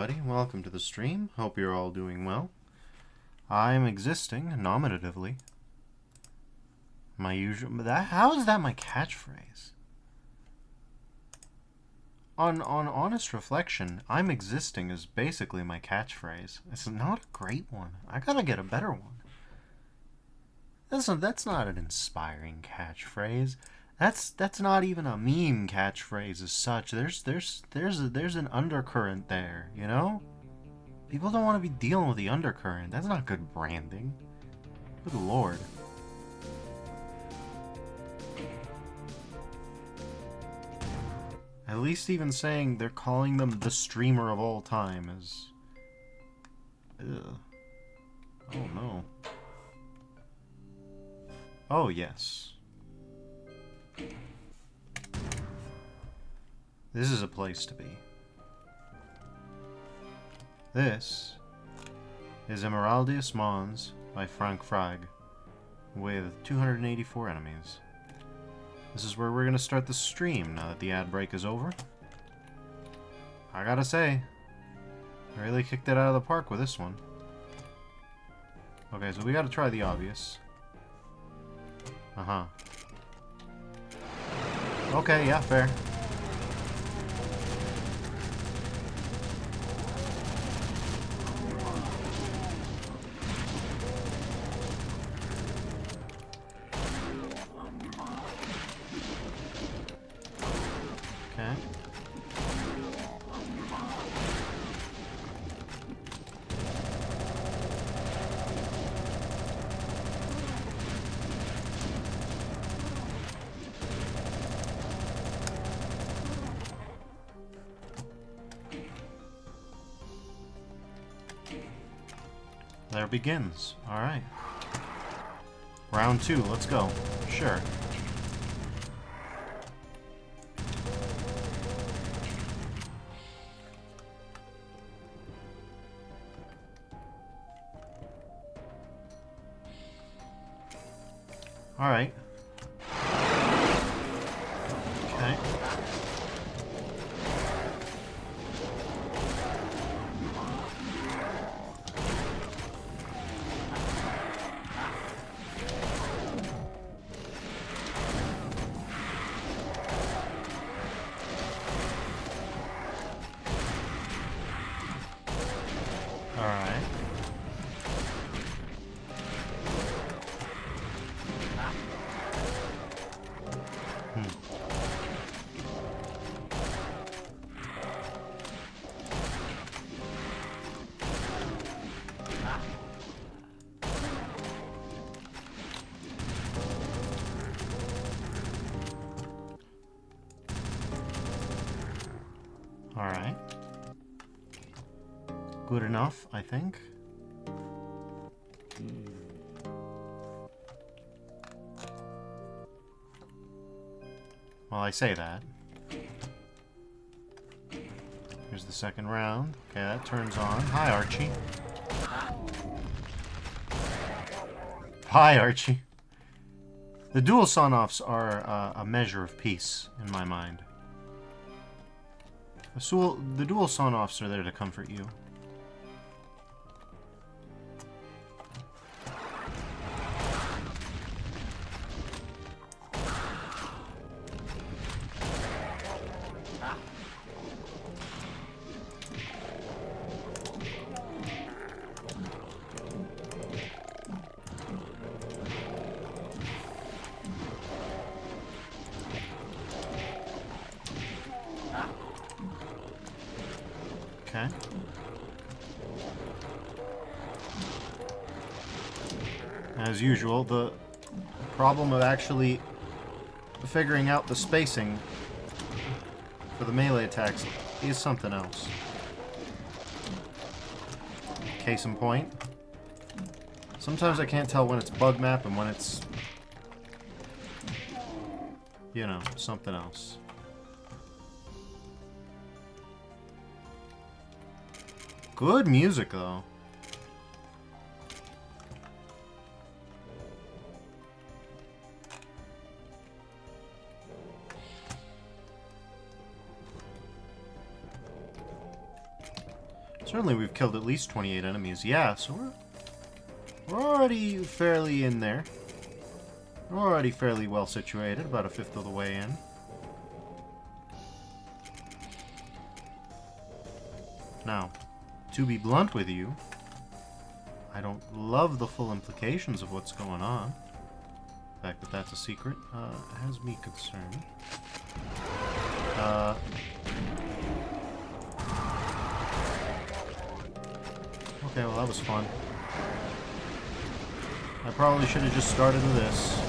everybody. Welcome to the stream. Hope you're all doing well. I'm existing nominatively. My usual... how is that my catchphrase? On honest reflection, I'm existing is basically my catchphrase. It's not a great one. I gotta get a better one. That's not an inspiring catchphrase. That's not even a meme catchphrase as such. There's an undercurrent there, you know? People don't want to be dealing with the undercurrent. That's not good branding. Good lord. At least even saying they're calling them the streamer of all time is... Ugh. Oh no. Oh yes. This is a place to be. This is Emeraldius Mons by Frank Frag with 284 enemies. This is where we're going to start the stream now that the ad break is over. I gotta say, I really kicked it out of the park with this one. Okay, so we gotta try the obvious. Uh-huh. Okay, yeah, fair. Okay. There it begins. Alright. Round 2, let's go. Sure. Alright. Okay. Alright. Alright. Good enough, I think. Well, I say that. Here's the second round. Okay, that turns on. Hi, Archie. Hi, Archie. The dual son-offs are a measure of peace, in my mind. The dual son-offs are there to comfort you. Okay. As usual, the problem of actually figuring out the spacing for the melee attacks is something else. Case in point, sometimes I can't tell when it's bug map and when it's, you know, something else. Good music, though. Certainly we've killed at least 28 enemies. Yeah, so we're already fairly in there. We're already fairly well situated, about a fifth of the way in. Now, to be blunt with you, I don't love the full implications of what's going on. The fact that that's a secret has me concerned. Okay, well that was fun. I probably should have just started with this.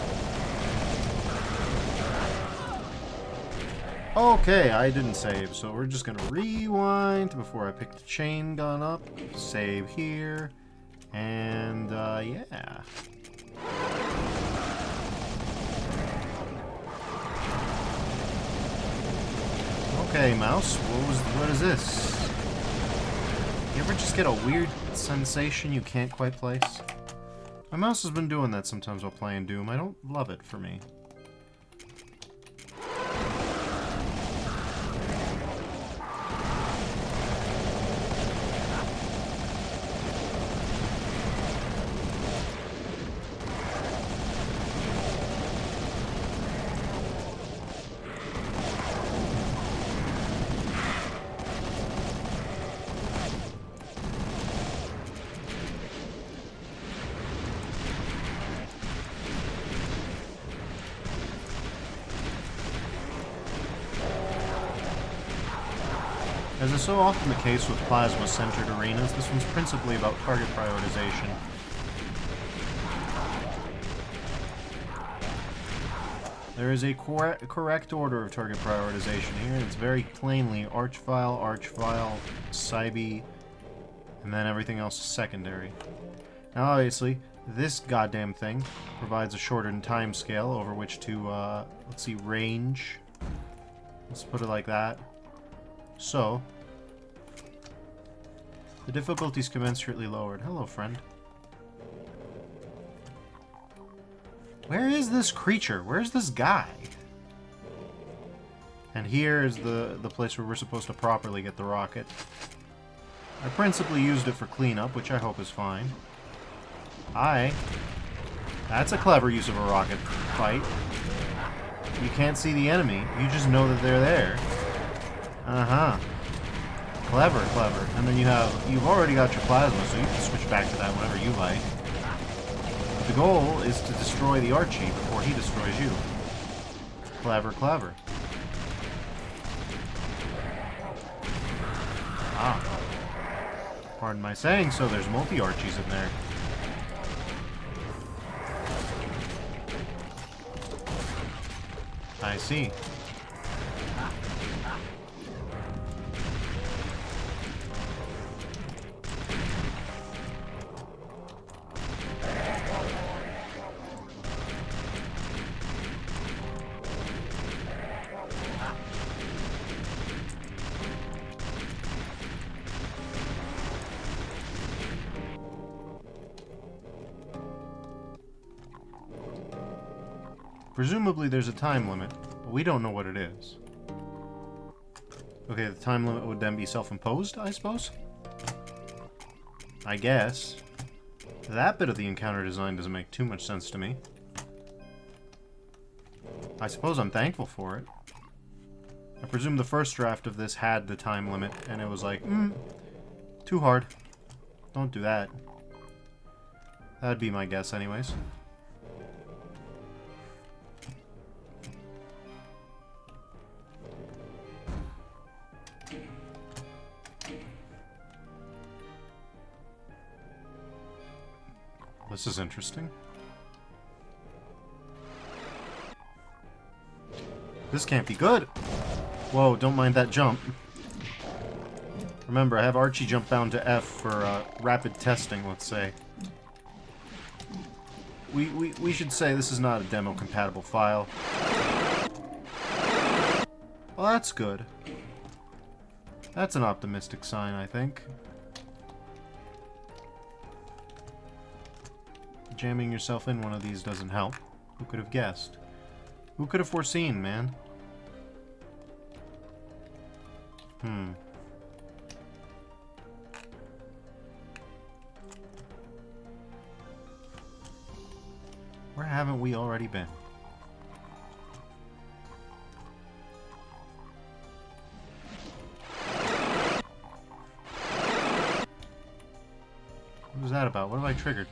Okay, I didn't save, so we're just gonna rewind before I pick the chain gun up. Save here. And, yeah. Okay, mouse, what is this? You ever just get a weird sensation you can't quite place? My mouse has been doing that sometimes while playing Doom. I don't love it for me. As is so often the case with plasma-centered arenas, this one's principally about target prioritization. There is a correct order of target prioritization here, and it's very plainly Archvile, Cybe, and then everything else is secondary. Now obviously, this goddamn thing provides a shortened time scale over which to, let's see, range. Let's put it like that. So, the difficulty's commensurately lowered. Hello, friend. Where is this creature? Where's this guy? And here is the place where we're supposed to properly get the rocket. I principally used it for cleanup, which I hope is fine. That's a clever use of a rocket fight. You can't see the enemy, you just know that they're there. Uh-huh. Clever, clever. And then you've already got your plasma, so you can switch back to that whenever you like. But the goal is to destroy the Archie before he destroys you. Clever, clever. Ah. Pardon my saying so, there's multi-Archies in there. I see. Presumably there's a time limit, but we don't know what it is. Okay, the time limit would then be self-imposed, I suppose? I guess. That bit of the encounter design doesn't make too much sense to me. I suppose I'm thankful for it. I presume the first draft of this had the time limit, and it was like, too hard. Don't do that. That'd be my guess anyways. This is interesting. This can't be good. Whoa, don't mind that jump. Remember, I have Archie jump down to F for rapid testing, let's say. We should say this is not a demo-compatible file. Well, that's good. That's an optimistic sign, I think. Jamming yourself in one of these doesn't help. Who could have guessed? Who could have foreseen, man? Where haven't we already been? What was that about? What have I triggered?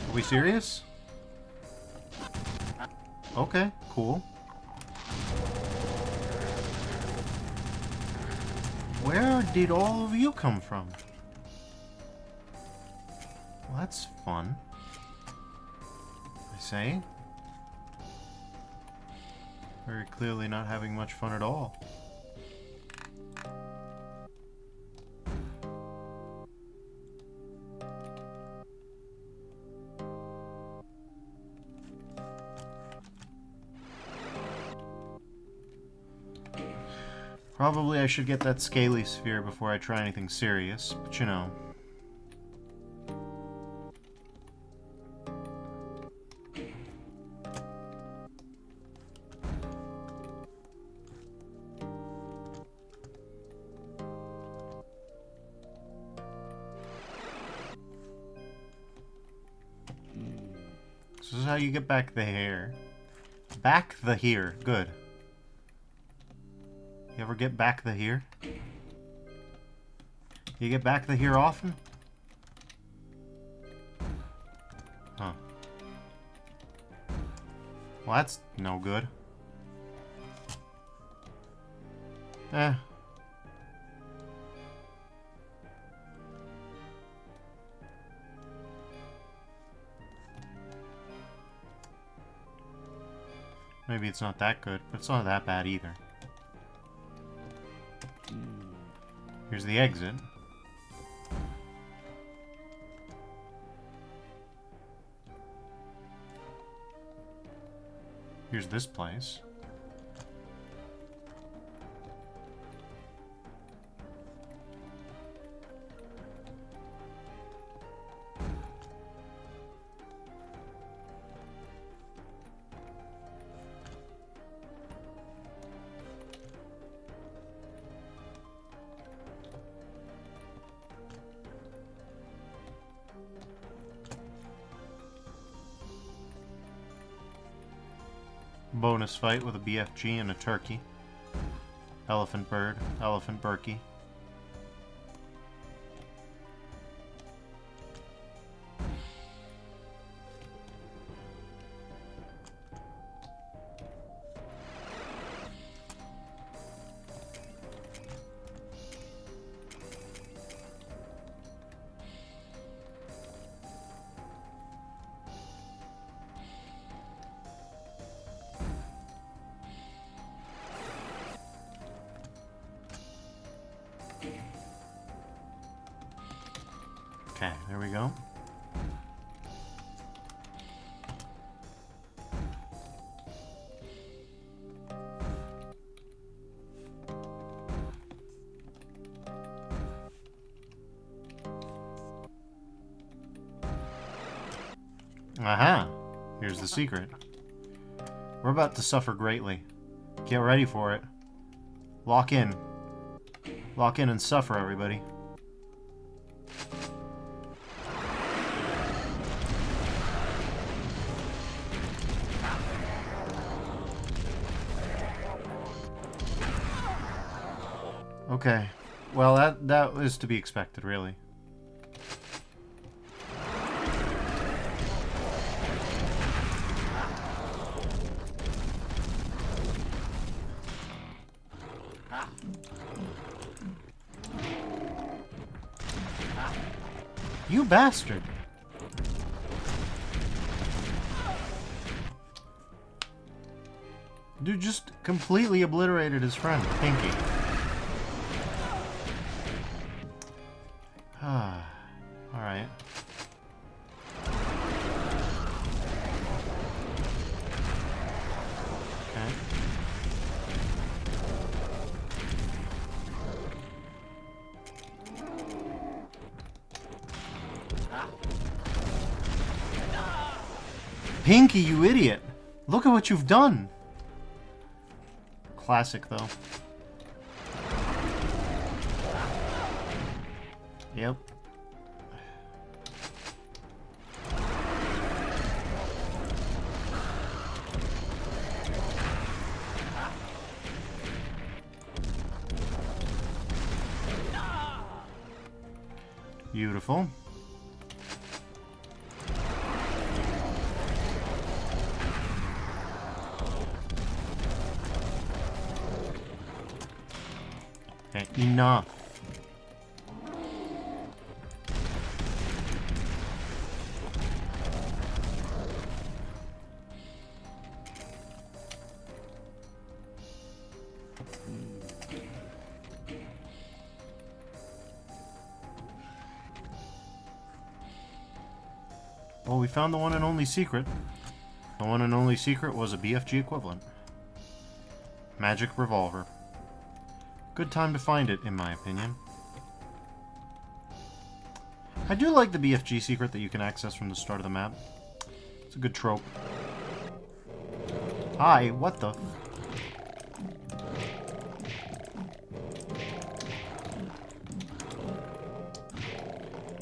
Are we serious? Okay, cool. Where did all of you come from? Well, that's fun. I say. Very clearly not having much fun at all. Probably I should get that scaly sphere before I try anything serious, but you know. This is how you get back the hair. Back the hair. Good. You ever get back the hair? You get back the hair often? Huh. Well, that's no good. Eh. Maybe it's not that good, but it's not that bad either. Here's the exit. Here's this place. Bonus fight with a BFG and a turkey. Elephant bird, elephant Berkey. Okay, there we go. Aha! Here's the secret. We're about to suffer greatly. Get ready for it. Lock in. Lock in and suffer, everybody. Okay. Well, that was to be expected, really. You bastard! Dude just completely obliterated his friend, Pinky. Ah, alright. Okay. Pinky, you idiot! Look at what you've done! classic, though. Yep. Beautiful. Okay, enough. Well, we found the one and only secret. The one and only secret was a BFG equivalent. Magic revolver. Good time to find it, in my opinion. I do like the BFG secret that you can access from the start of the map. It's a good trope. Hi, what the...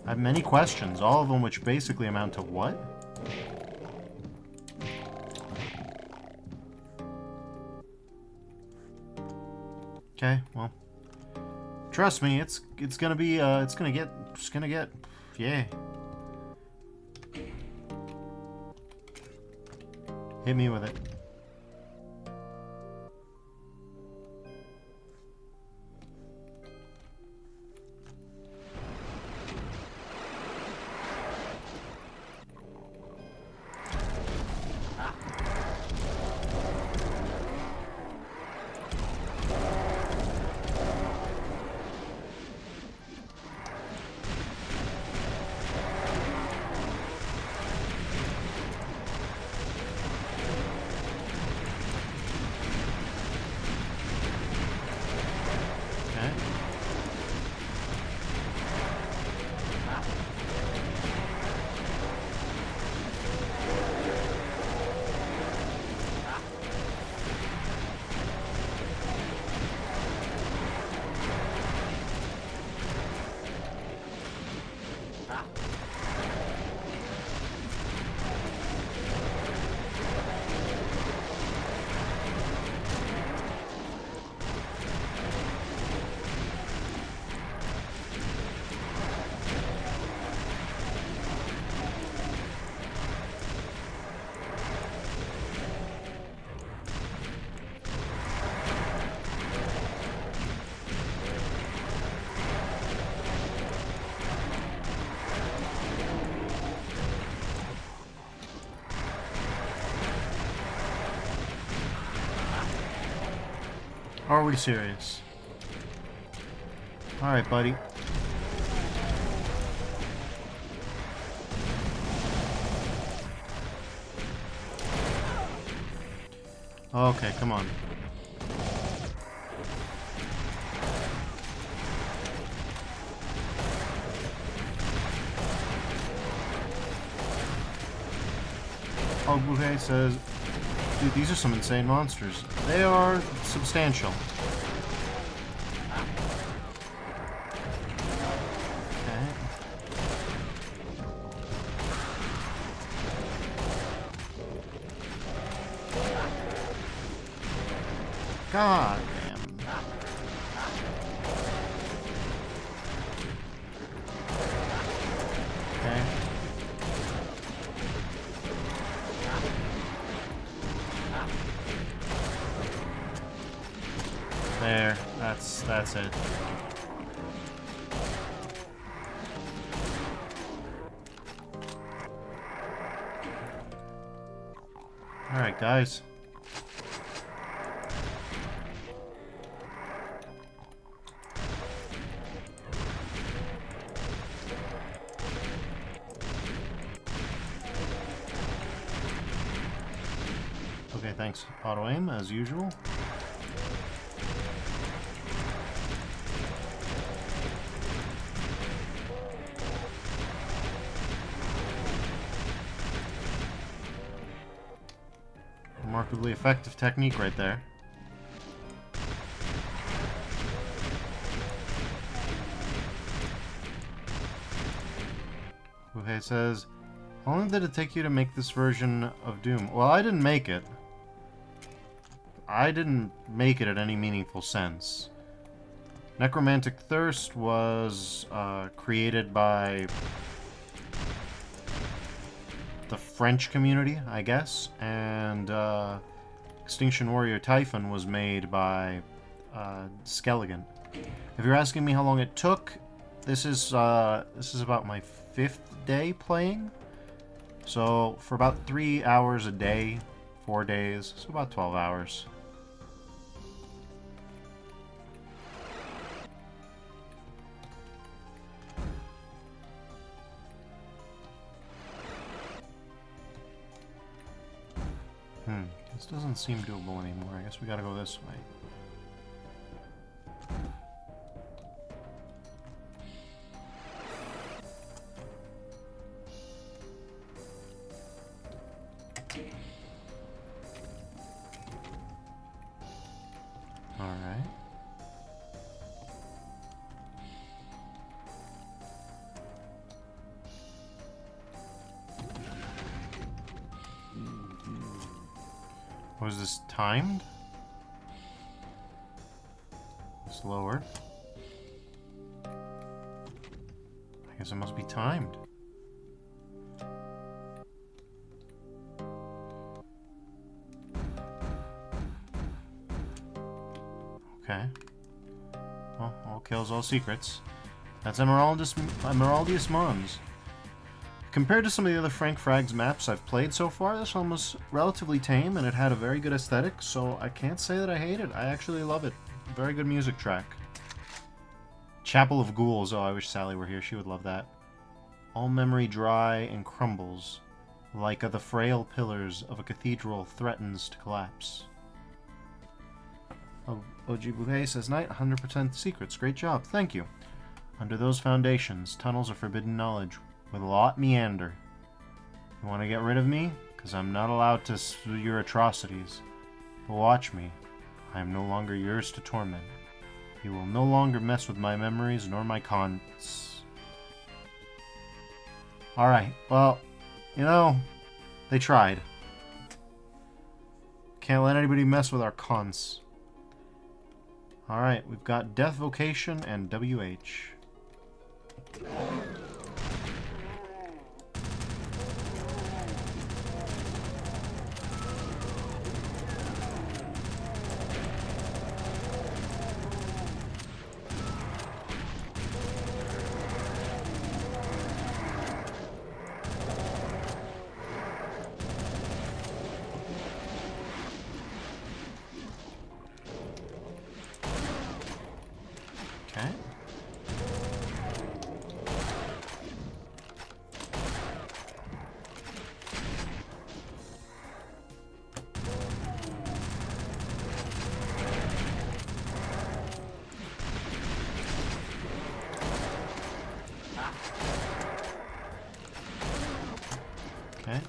I have many questions, all of them which basically amount to what? Okay, well, trust me, it's gonna be it's gonna get yeah. Hit me with it. Are we serious? Alright, buddy. Okay, come on. Ogbuhe says, dude, these are some insane monsters. They are substantial. Okay. God damn. Okay. There, that's it. Alright, guys. Okay, thanks. Auto aim, as usual. Remarkably effective technique right there. Buffet says, how long did it take you to make this version of Doom? Well, I didn't make it. I didn't make it in any meaningful sense. Necromantic Thirst was created by the French community, I guess, and Extinction Warrior Typhon was made by Skelligan. If you're asking me how long it took, this is about my 5th day playing. So for about 3 hours a day, 4 days, so about 12 hours. This doesn't seem doable anymore. I guess we gotta go this way. Alright. Was this timed? Slower. I guess it must be timed. Okay. Well, all kills, all secrets. That's Emeraldius Mons. Compared to some of the other Frank Frags maps I've played so far, this one was relatively tame and it had a very good aesthetic, so I can't say that I hate it. I actually love it. Very good music track. Chapel of Ghouls. Oh, I wish Sally were here. She would love that. All memory dry and crumbles, like the frail pillars of a cathedral threatens to collapse. Oh, OG Bouvet says, Night, 100% secrets. Great job. Thank you. Under those foundations, tunnels of forbidden knowledge with a lot meander. You want to get rid of me? Because I'm not allowed to see your atrocities. But watch me. I am no longer yours to torment. You will no longer mess with my memories nor my cons. Alright, well, you know, they tried. Can't let anybody mess with our cons. Alright, we've got Death Vocation and WH. Okay. Okay.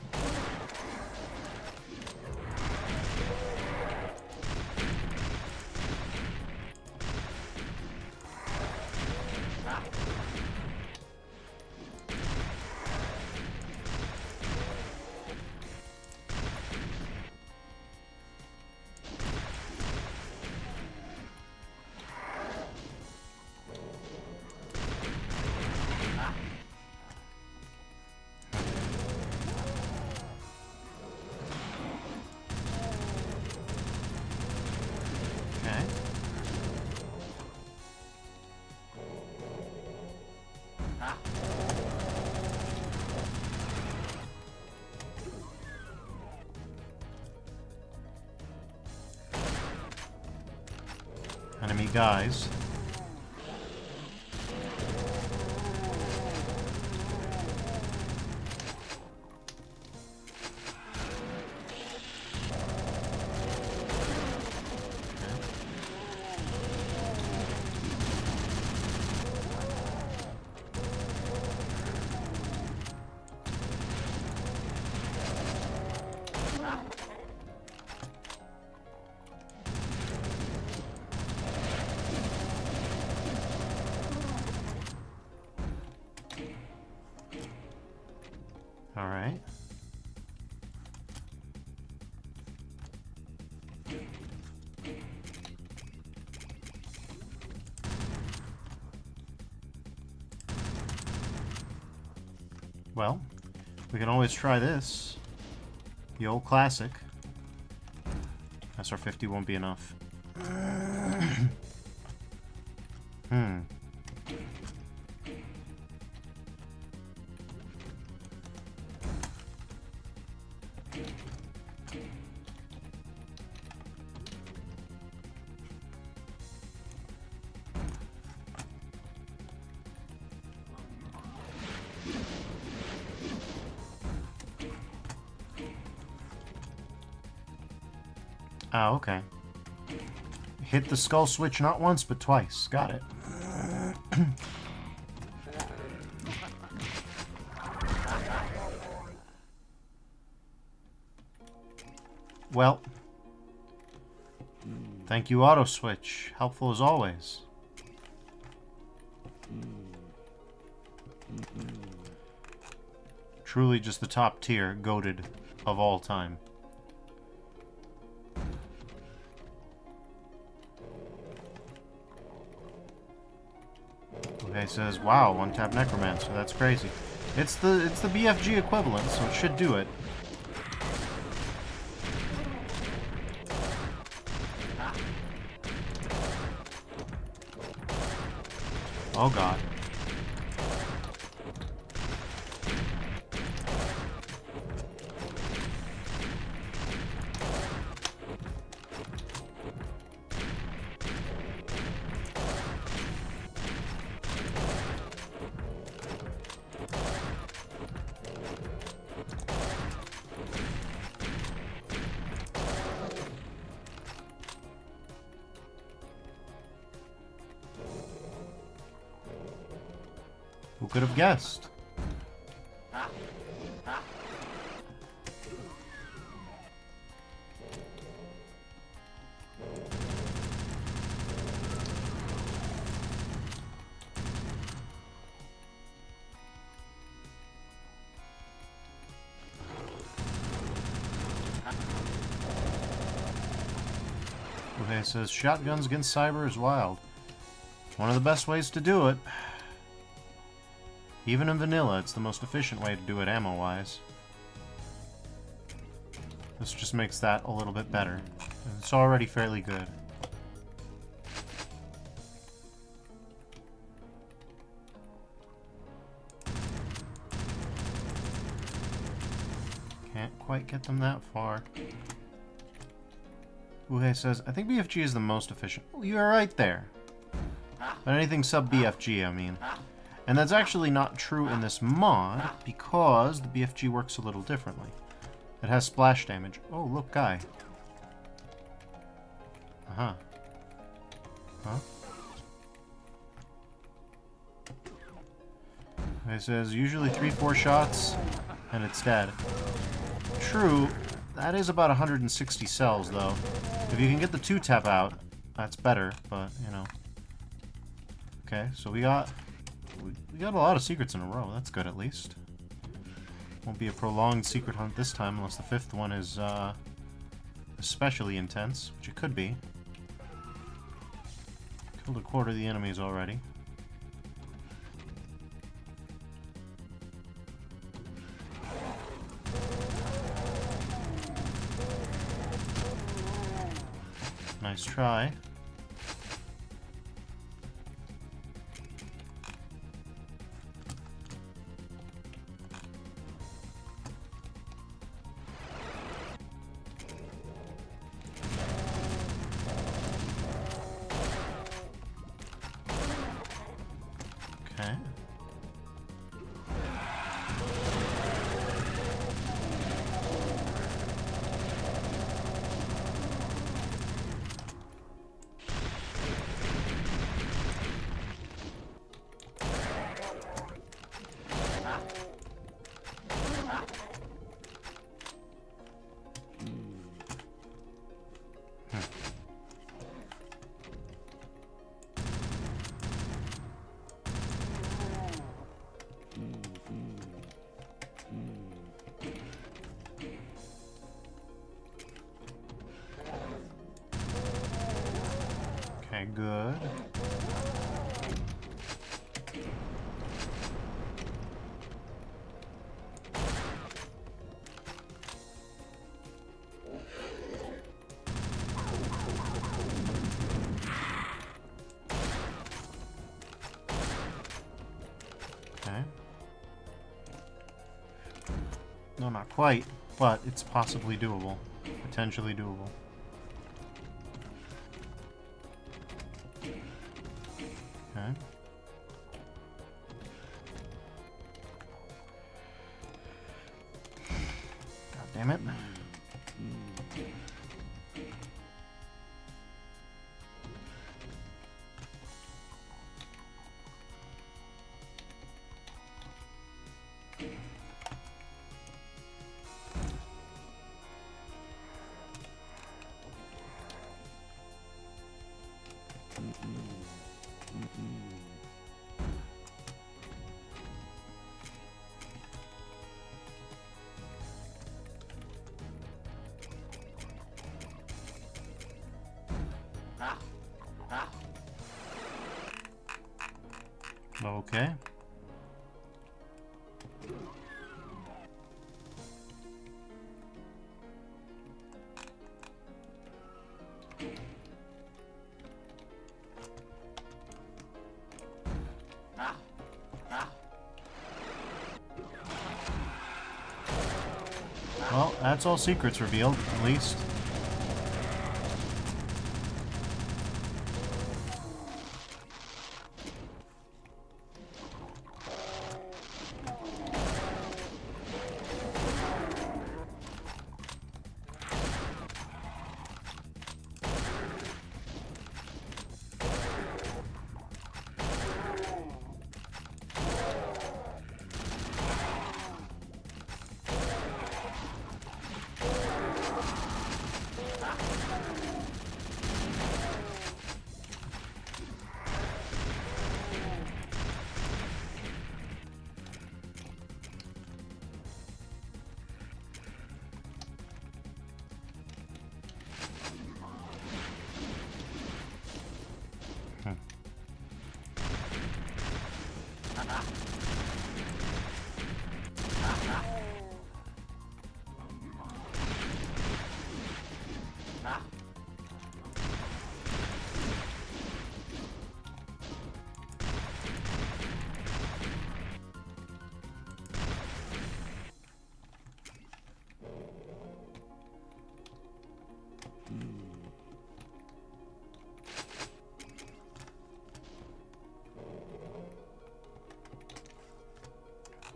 Enemy guys. Alright. Well, we can always try this. The old classic. SR50 won't be enough. Ah, okay. Hit the skull switch not once, but twice. Got it. Well. Thank you, auto switch. Helpful as always. Truly just the top tier, goated of all time. Okay, says, wow, one-tap Necromancer, that's crazy. It's the BFG equivalent, so it should do it. Oh god. Who could have guessed? Okay, it says shotguns against cyber is wild. One of the best ways to do it. Even in vanilla, it's the most efficient way to do it ammo-wise. This just makes that a little bit better. It's already fairly good. Can't quite get them that far. Uhe says, I think BFG is the most efficient. Well, you are right there. But anything sub-BFG, I mean. And that's actually not true in this mod, because the BFG works a little differently. It has splash damage. Oh, look, guy. Uh-huh. Huh? It says, usually 3-4 shots, and it's dead. True, that is about 160 cells, though. If you can get the 2-tap out, that's better, but, you know. Okay, so we got a lot of secrets in a row. That's good, at least. Won't be a prolonged secret hunt this time, unless the 5th one is, especially intense, which it could be. Killed a quarter of the enemies already. Nice try. Okay. good. Okay. No, not quite, but it's possibly doable. Potentially doable. Okay. God damn it. Okay. Well, that's all secrets revealed, at least.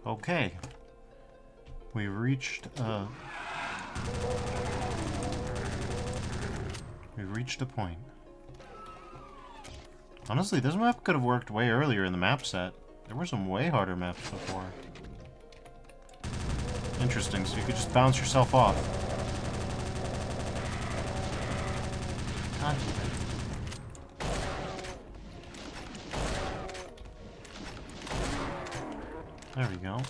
Okay. We reached a point. Honestly, this map could have worked way earlier in the map set. There were some way harder maps before. Interesting, so you could just bounce yourself off. God damn it. There we go.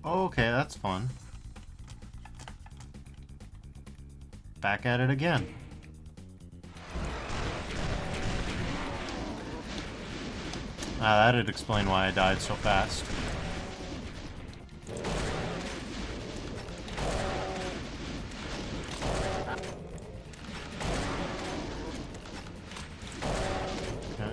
Okay, that's fun. Back at it again. Ah, that'd explain why I died so fast. Okay.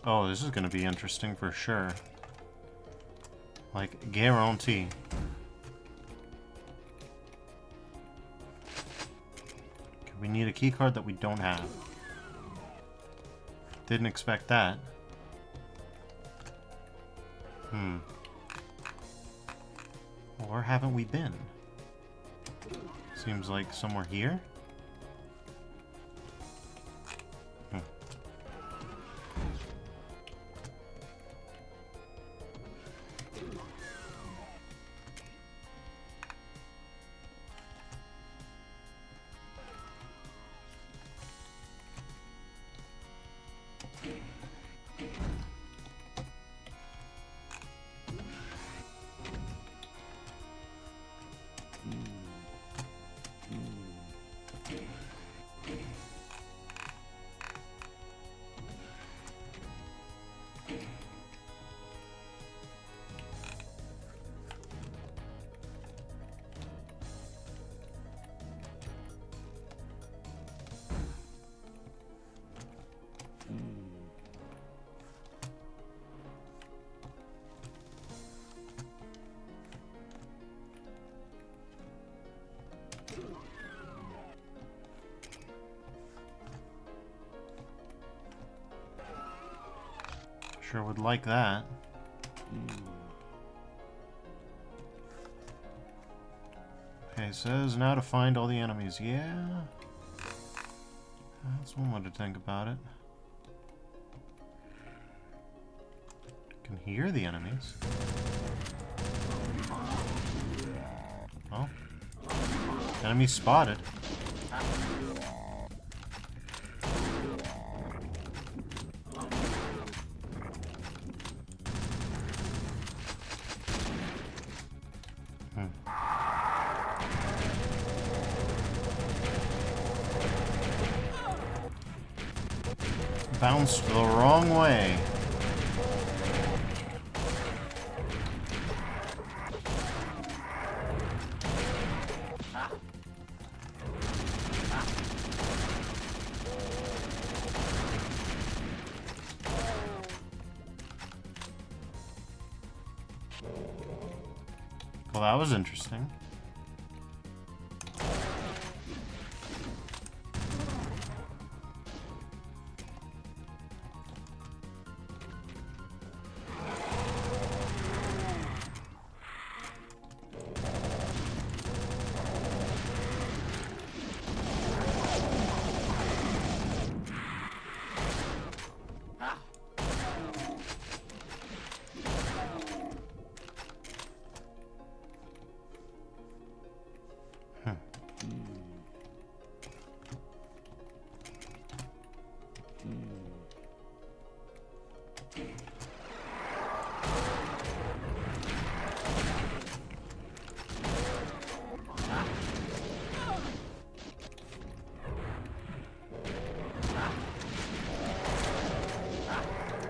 Oh, this is going to be interesting for sure. Like, guarantee. Okay, we need a key card that we don't have. Didn't expect that. Where haven't we been? Seems like somewhere here? Sure would like that. Okay, it says now to find all the enemies. Yeah. That's one way to think about it. Can hear the enemies. Oh. Enemy spotted. Bounced the wrong way. Well, that was interesting.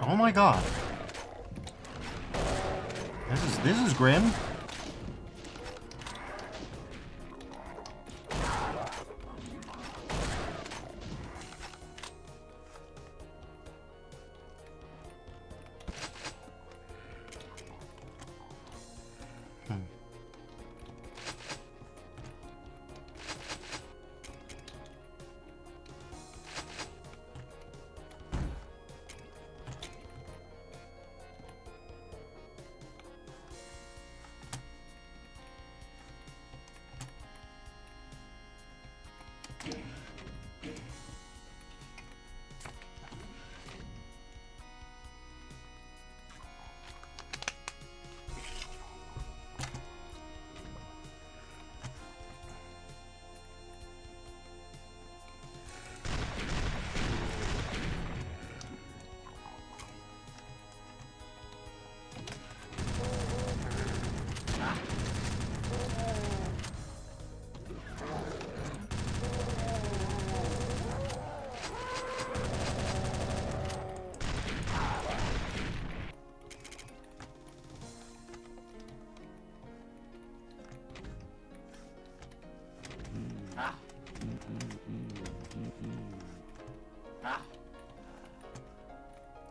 Oh my god. This is grim.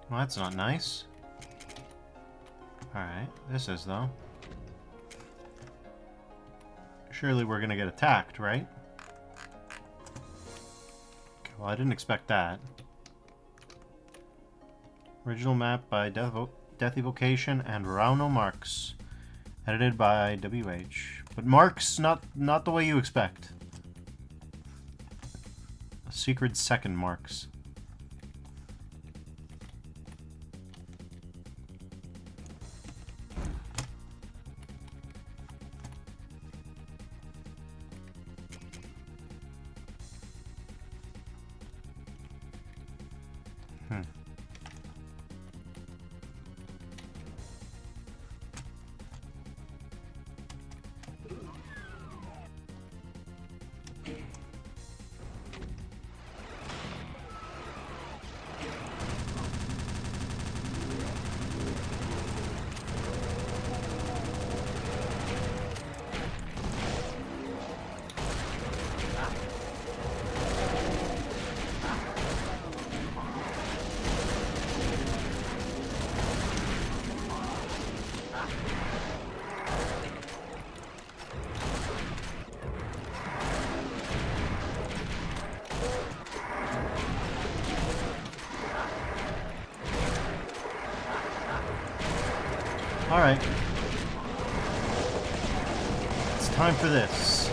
Well, that's not nice. Alright, this is, though. Surely we're gonna get attacked, right? Okay, well, I didn't expect that. Original map by Death Evocation and Rauno Marks. Edited by WH. But Marks, not the way you expect. A secret second Marks. Alright. It's time for this.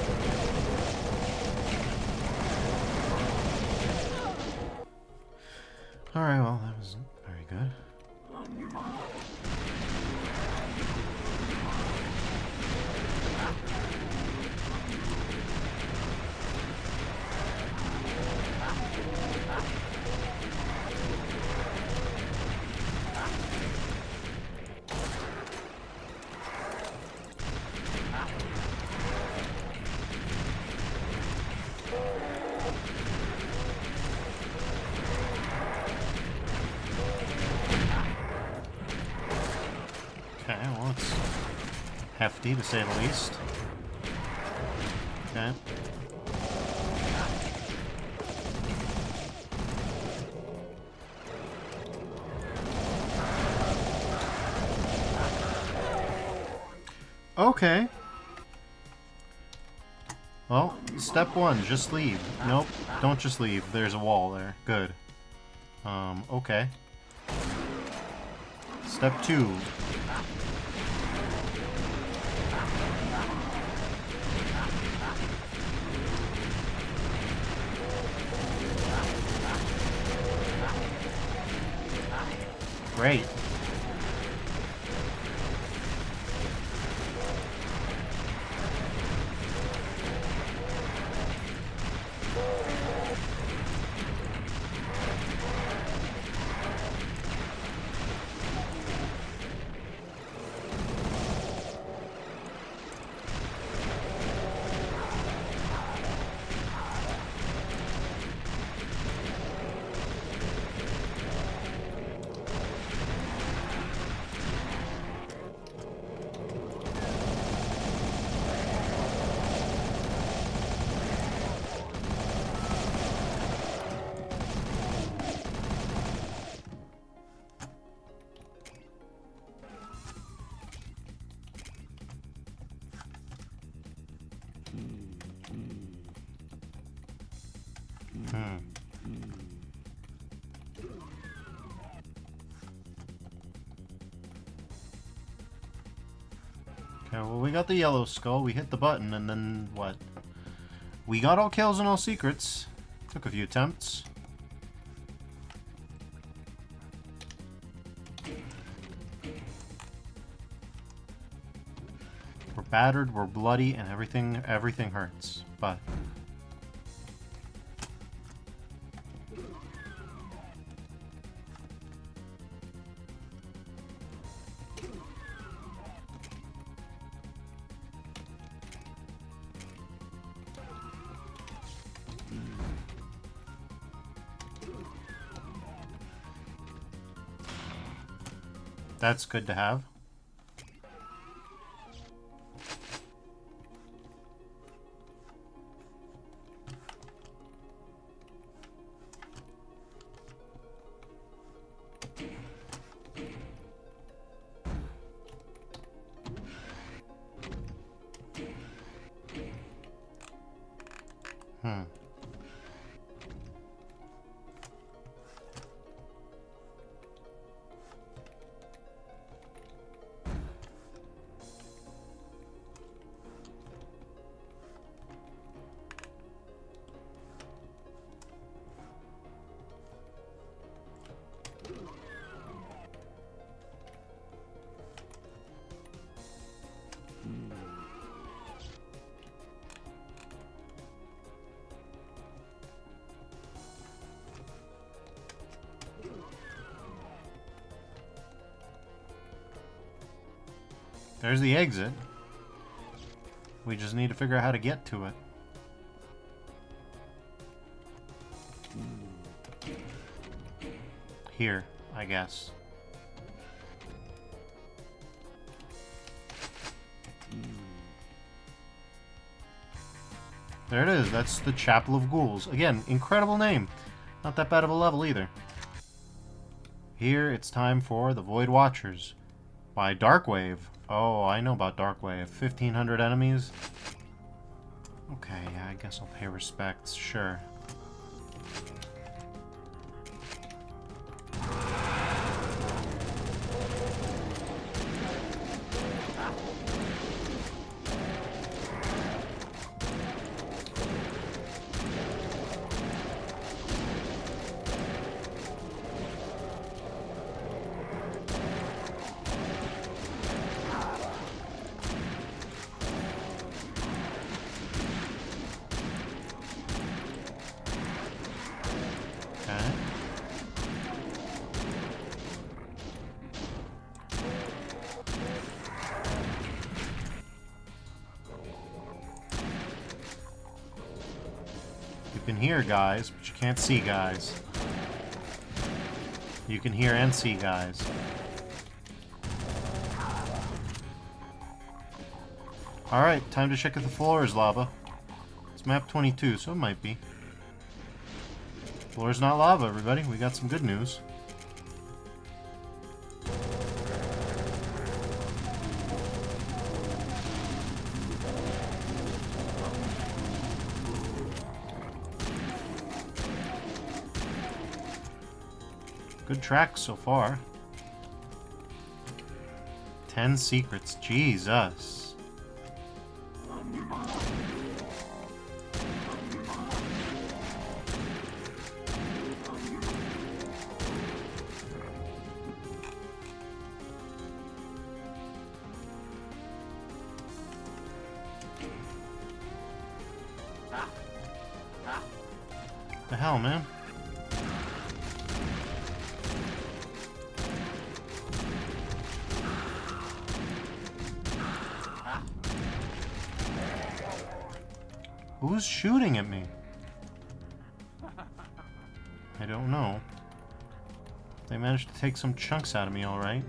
Alright, well, that was very good. Okay, well, it's hefty to say the least. Okay. Okay. Well, step one, just leave. Nope, don't just leave. There's a wall there. Good. Okay. Step two. Great. Yeah, well, we got the yellow skull, we hit the button, and then what? We got all kills and all secrets. Took a few attempts. We're battered, we're bloody, and everything hurts. But that's good to have. There's the exit. We just need to figure out how to get to it. Here, I guess. There it is. That's the Chapel of Ghouls. Again, incredible name. Not that bad of a level either. Here, it's time for The Void Watchers by Darkwave. Oh, I know about Darkwave. 1,500 enemies. Okay, yeah, I guess I'll pay respects. Sure. You can hear guys, but you can't see guys. You can hear and see guys. Alright, time to check if the floor is lava. It's map 22, so it might be. Floor is not lava, everybody. We got some good news. Good track so far. 10 secrets. Jesus. The hell, man? Who's shooting at me? I don't know. They managed to take some chunks out of me, alright.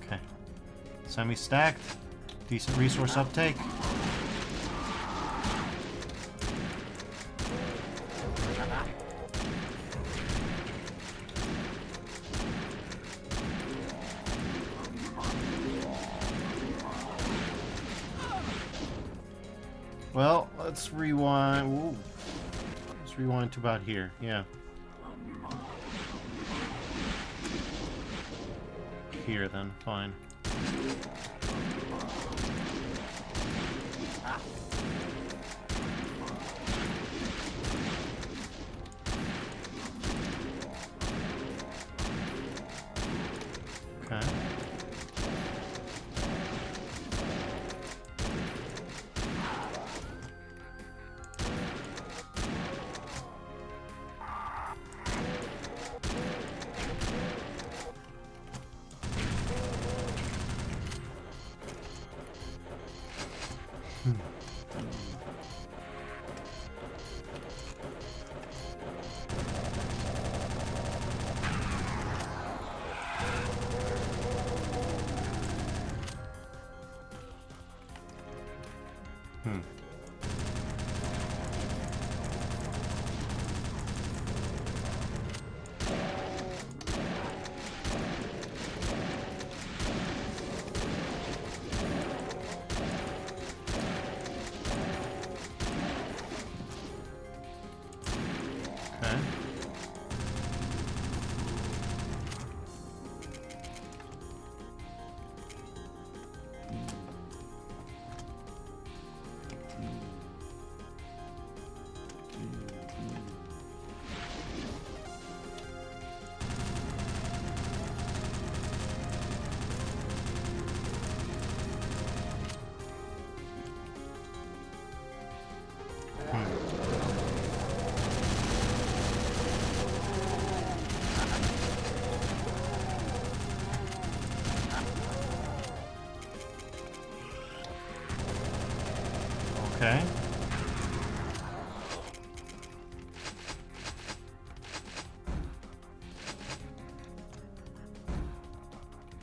Okay. Semi-stacked. Decent resource uptake. Well, let's rewind. Ooh. Let's rewind to about here. Yeah. Here, then. Fine. Okay. Okay.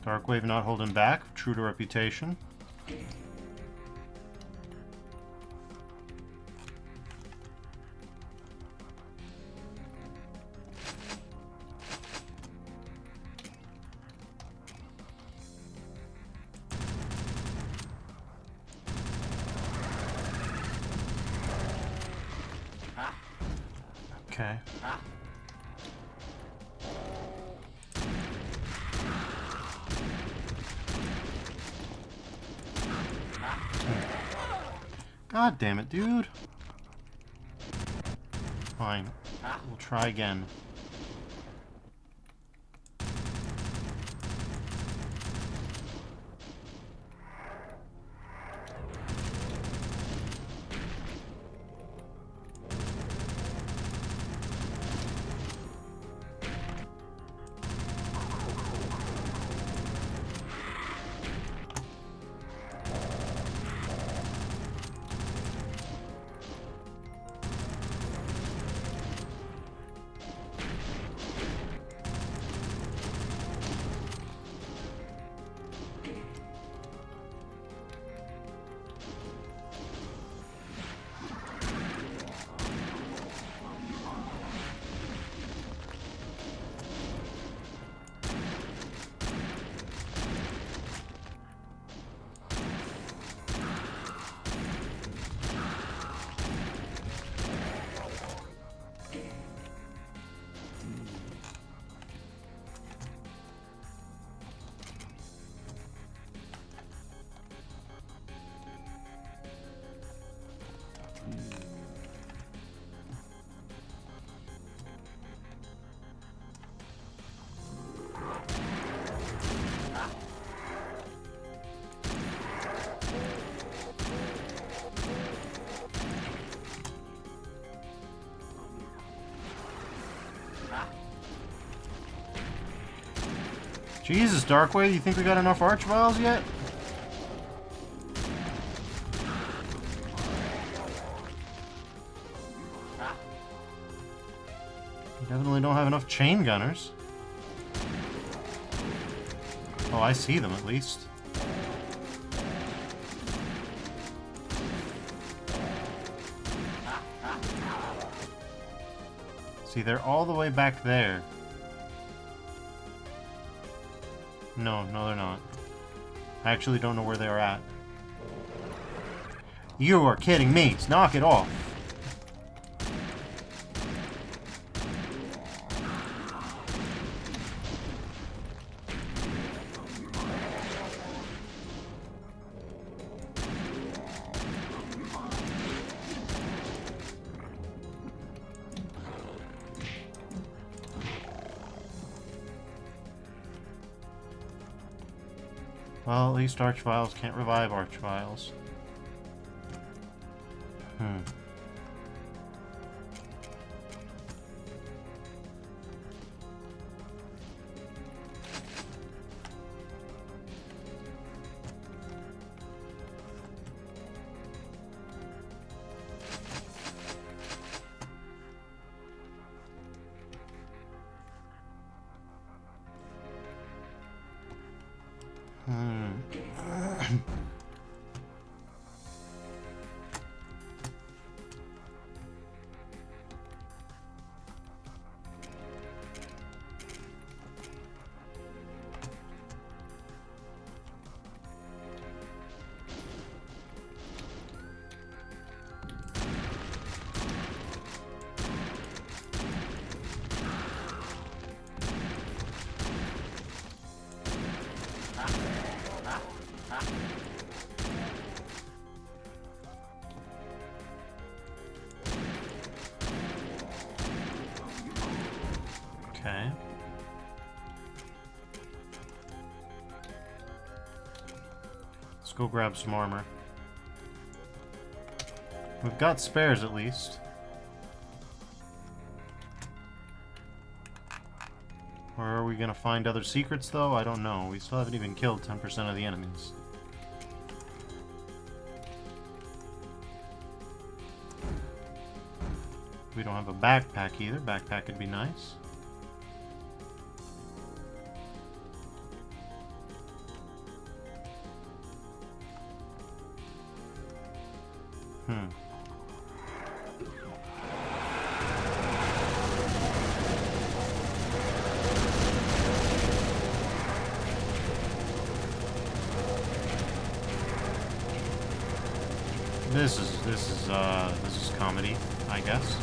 Darkwave not holding back, true to reputation. Okay. God damn it, dude. Fine. We'll try again. Jesus, Darkwave, you think we got enough Archviles yet? We definitely don't have enough chain gunners. Oh, I see them at least. See, they're all the way back there. No, they're not. I actually don't know where they are at. You are kidding me. Knock it off. Well, at least Archviles can't revive Archviles. Okay. Let's go grab some armor. We've got spares at least. Where are we gonna find other secrets though? I don't know. We still haven't even killed 10% of the enemies. We don't have a backpack either. Backpack would be nice. This is comedy, I guess.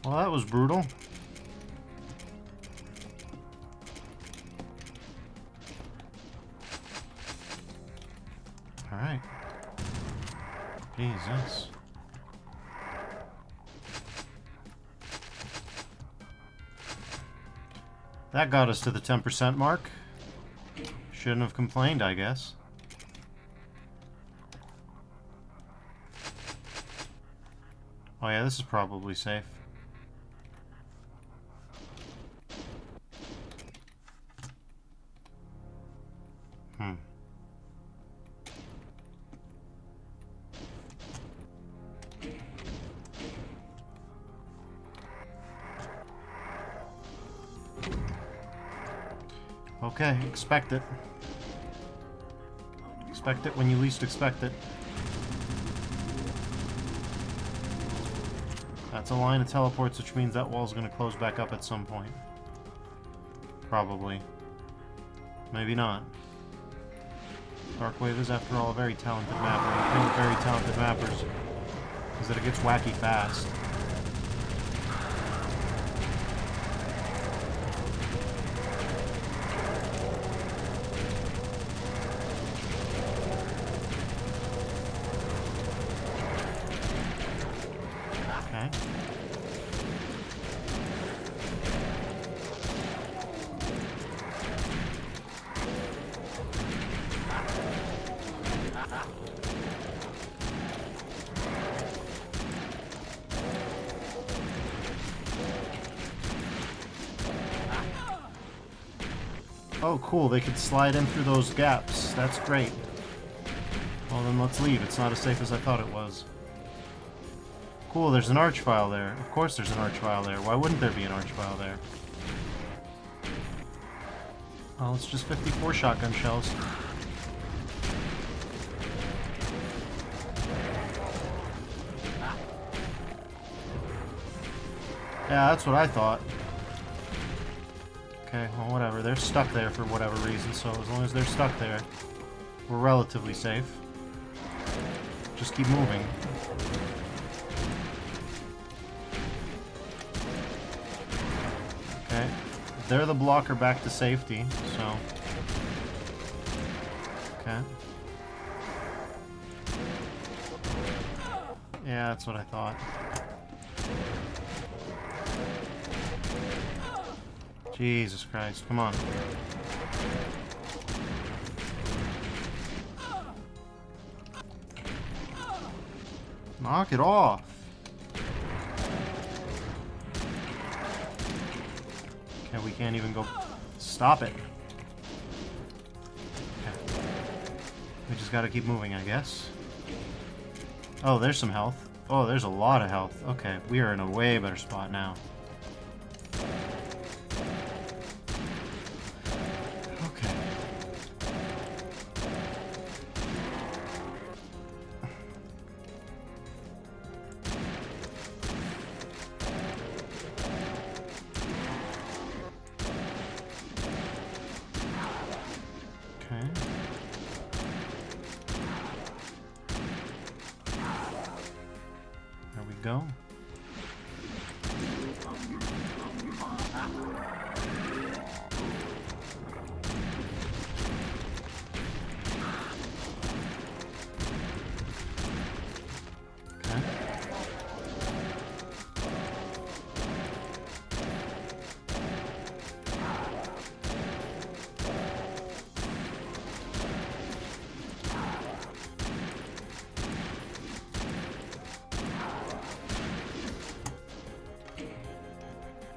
Well, that was brutal. Alright. Jesus. That got us to the 10% mark. Shouldn't have complained, I guess. Oh yeah, this is probably safe. Okay, expect it. Expect it when you least expect it. That's a line of teleports, which means that wall's gonna close back up at some point. Probably. Maybe not. Darkwave is, after all, a very talented mapper. And the thing with very talented mappers is that it gets wacky fast. Oh, cool, they could slide in through those gaps. That's great. Well, then let's leave. It's not as safe as I thought it was. Cool, there's an archvile there. Of course there's an archvile there. Why wouldn't there be an archvile there? Well, it's just 54 shotgun shells. Yeah, that's what I thought. Okay, well, whatever. They're stuck there for whatever reason, so as long as they're stuck there, we're relatively safe. Just keep moving. Okay. They're the blocker back to safety, so... Okay. Yeah, that's what I thought. Jesus Christ, come on. Knock it off. Okay, we can't even go... Stop it. Okay. We just gotta keep moving, I guess. Oh, there's some health. Oh, there's a lot of health. Okay, we are in a way better spot now. Okay. Okay. There we go.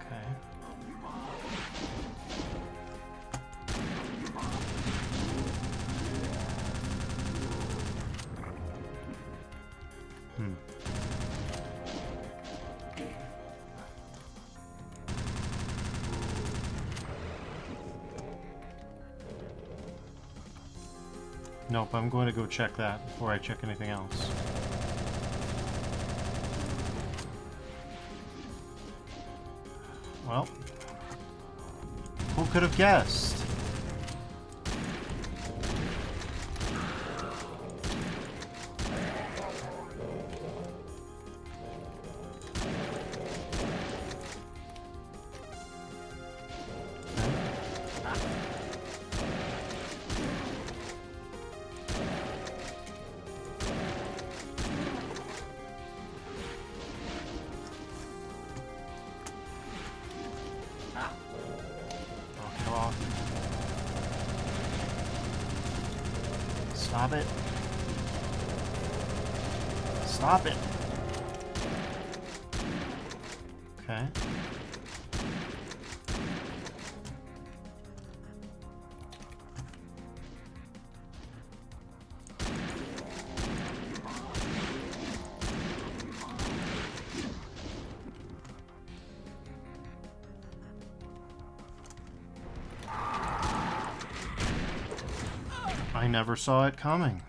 Okay. Nope, I'm going to go check that before I check anything else. Well, who could have guessed? Stop it. Stop it. Okay. I never saw it coming.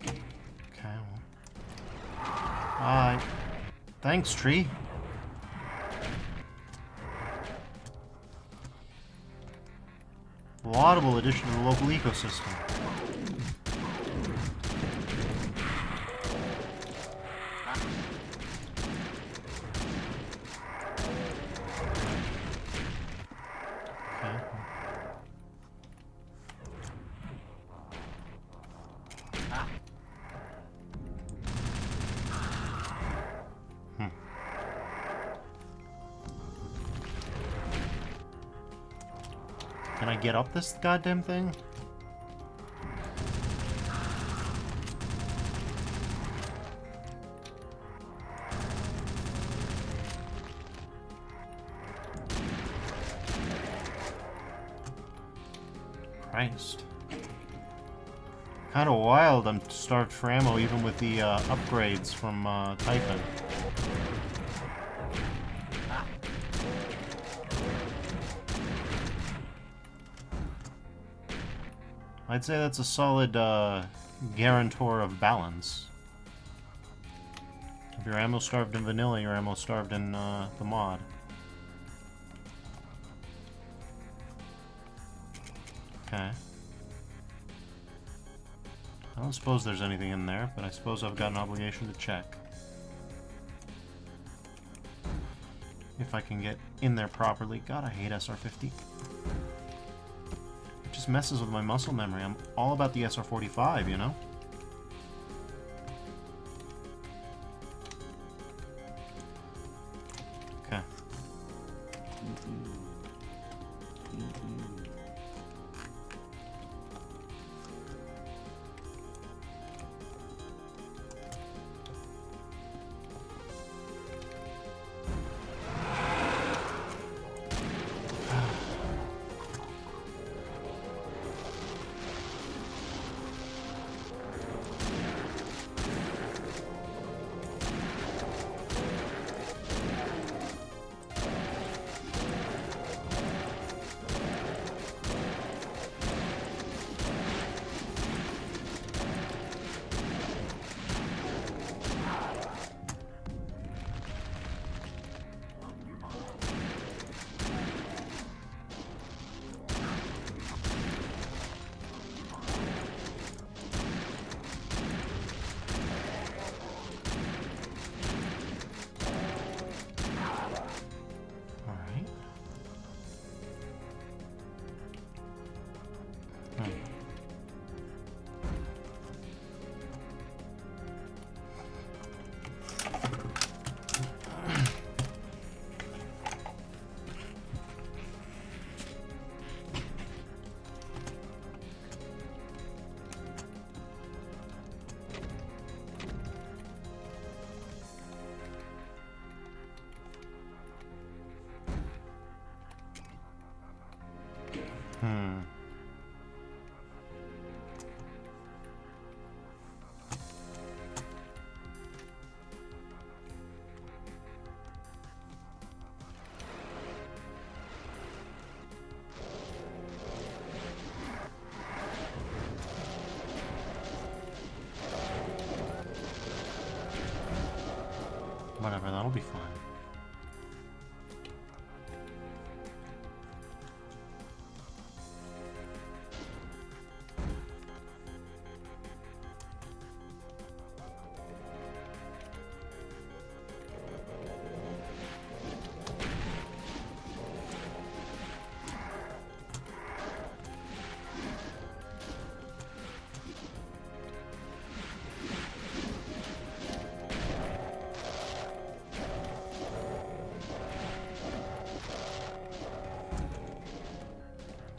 Okay, well. Bye. Thanks, tree. Laudable addition to the local ecosystem. Can I get up this goddamn thing? Christ. Kind of wild. I'm starved for ammo even with the upgrades from Typhon. I'd say that's a solid guarantor of balance. If you're ammo starved in vanilla, you're ammo starved in the mod. Okay. I don't suppose there's anything in there, but I suppose I've got an obligation to check. If I can get in there properly. God, I hate SR50. It just messes with my muscle memory. I'm all about the SR45, you know? Okay. Whatever, that'll be fine.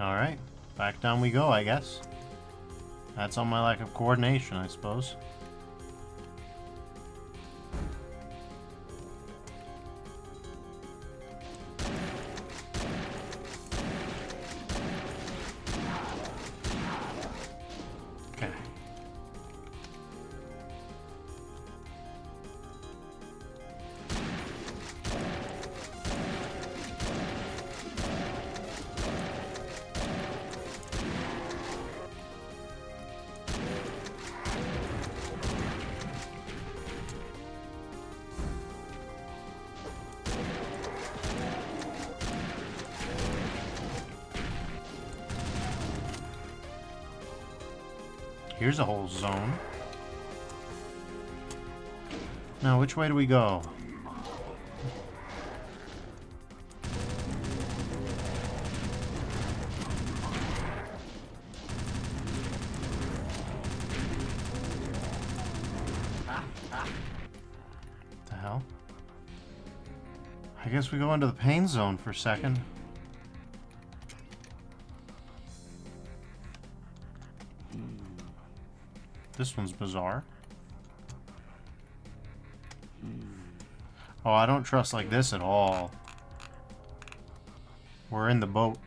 Alright, back down we go, I guess. That's on my lack of coordination, I suppose. Okay. Here's a whole zone. Now, which way do we go? What the hell? I guess we go into the pain zone for a second. This one's bizarre. Oh, I don't trust like this at all. We're in the boat.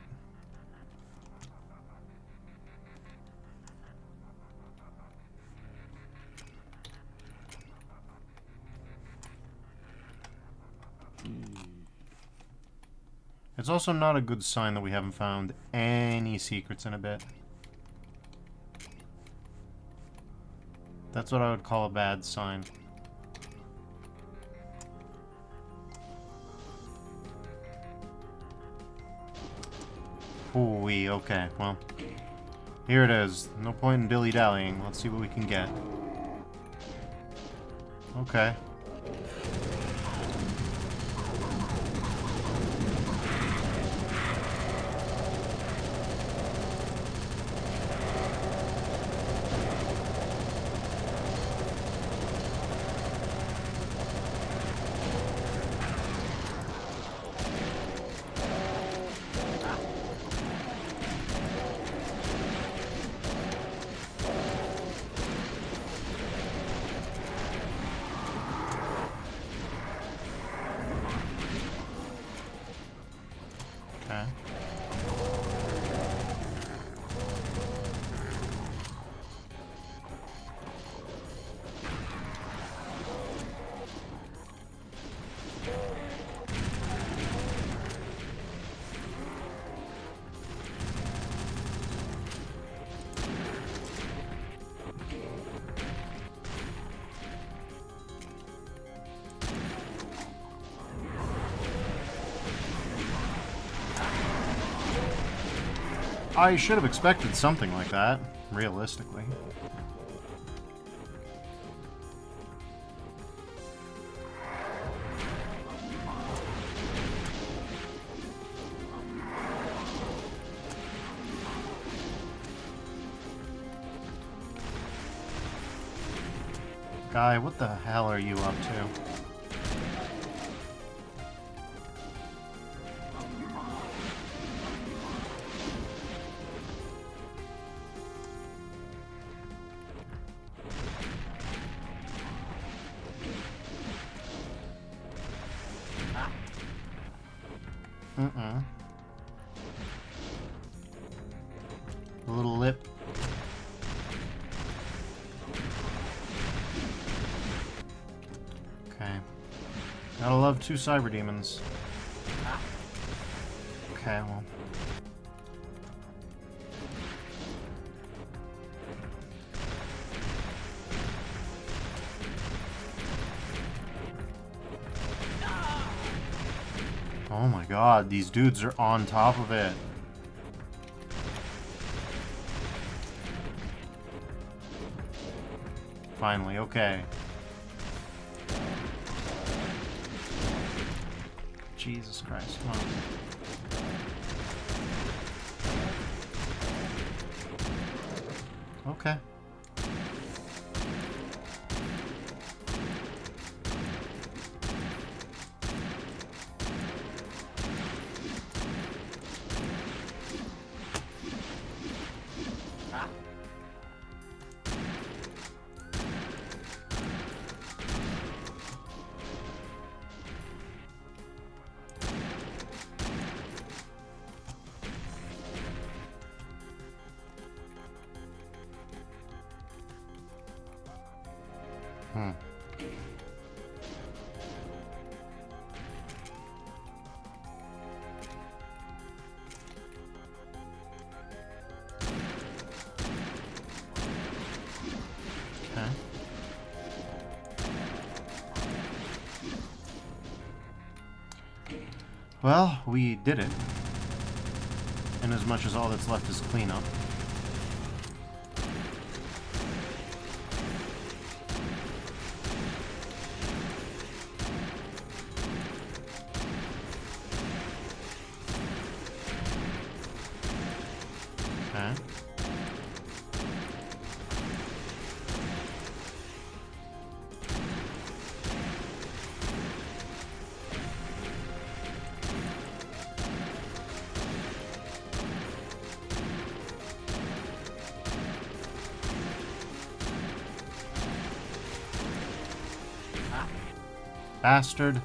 It's also not a good sign that we haven't found any secrets in a bit. That's what I would call a bad sign. Ooh-wee, okay, well. Here it is. No point in dilly-dallying. Let's see what we can get. Okay. Okay. I should have expected something like that, realistically. Guy, what the hell are you up to? A little lip. Okay. Gotta love two cyber demons. Okay, well. Oh my god, these dudes are on top of it. Finally, okay. Jesus Christ, come on. Okay. Well, we did it. And as much as all that's left is cleanup. Okay. Bastard.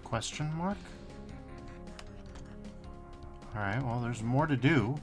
Question mark? Alright, well, there's more to do.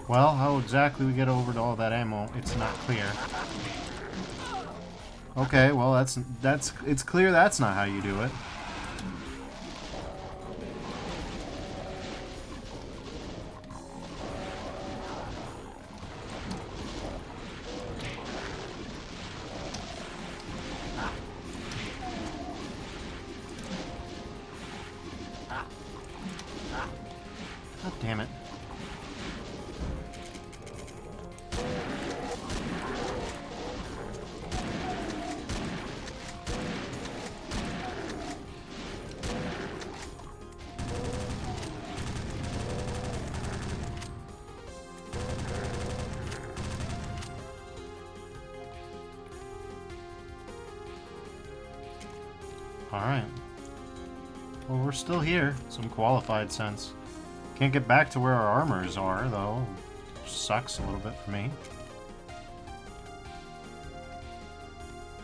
Well, how exactly we get over to all that ammo, it's not clear. Okay, well, it's clear that's not how you do it. God damn it. Alright. Well, we're still here. Some qualified sense. Can't get back to where our armors are, though. Sucks a little bit for me.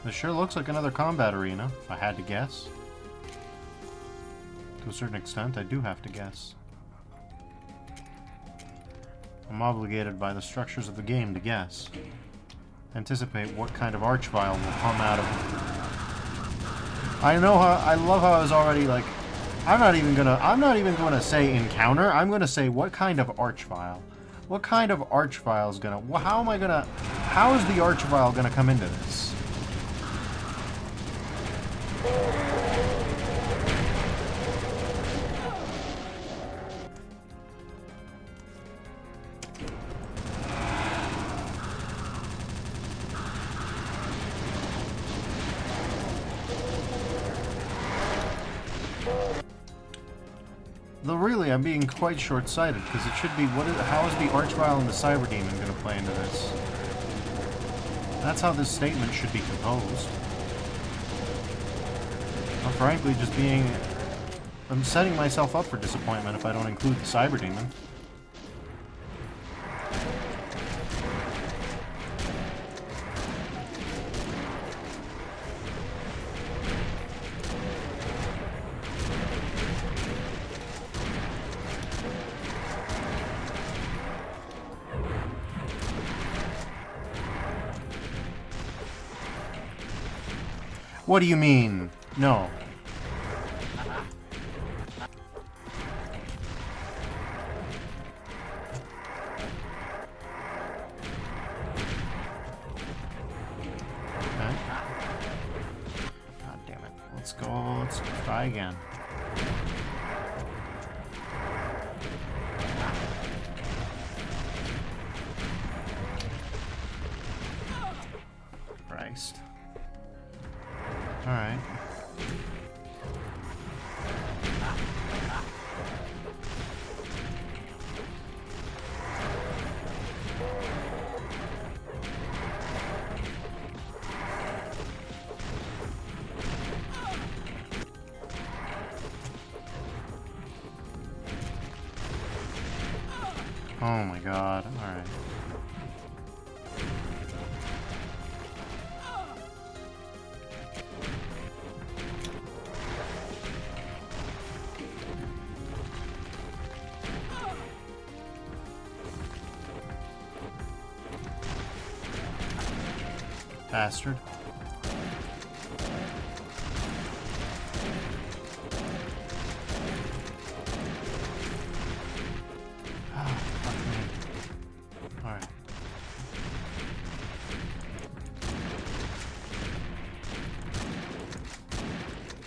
This sure looks like another combat arena, if I had to guess. To a certain extent, I do have to guess. I'm obligated by the structures of the game to guess. Anticipate what kind of archvile will come out of it. I love how I was already like, I'm not even gonna say encounter, I'm gonna say what kind of archvile. What kind of archvile is gonna, how is the archvile gonna come into this? Really, I'm being quite short-sighted, because it should be, how is the Archvile and the Cyber Demon going to play into this? That's how this statement should be composed. I'm frankly just I'm setting myself up for disappointment if I don't include the Cyber Demon. What do you mean? No. Okay. God damn it. Let's go. Let's try again. Christ. Alright. Oh my god, alright. Bastard. Ah, fuck me. Alright.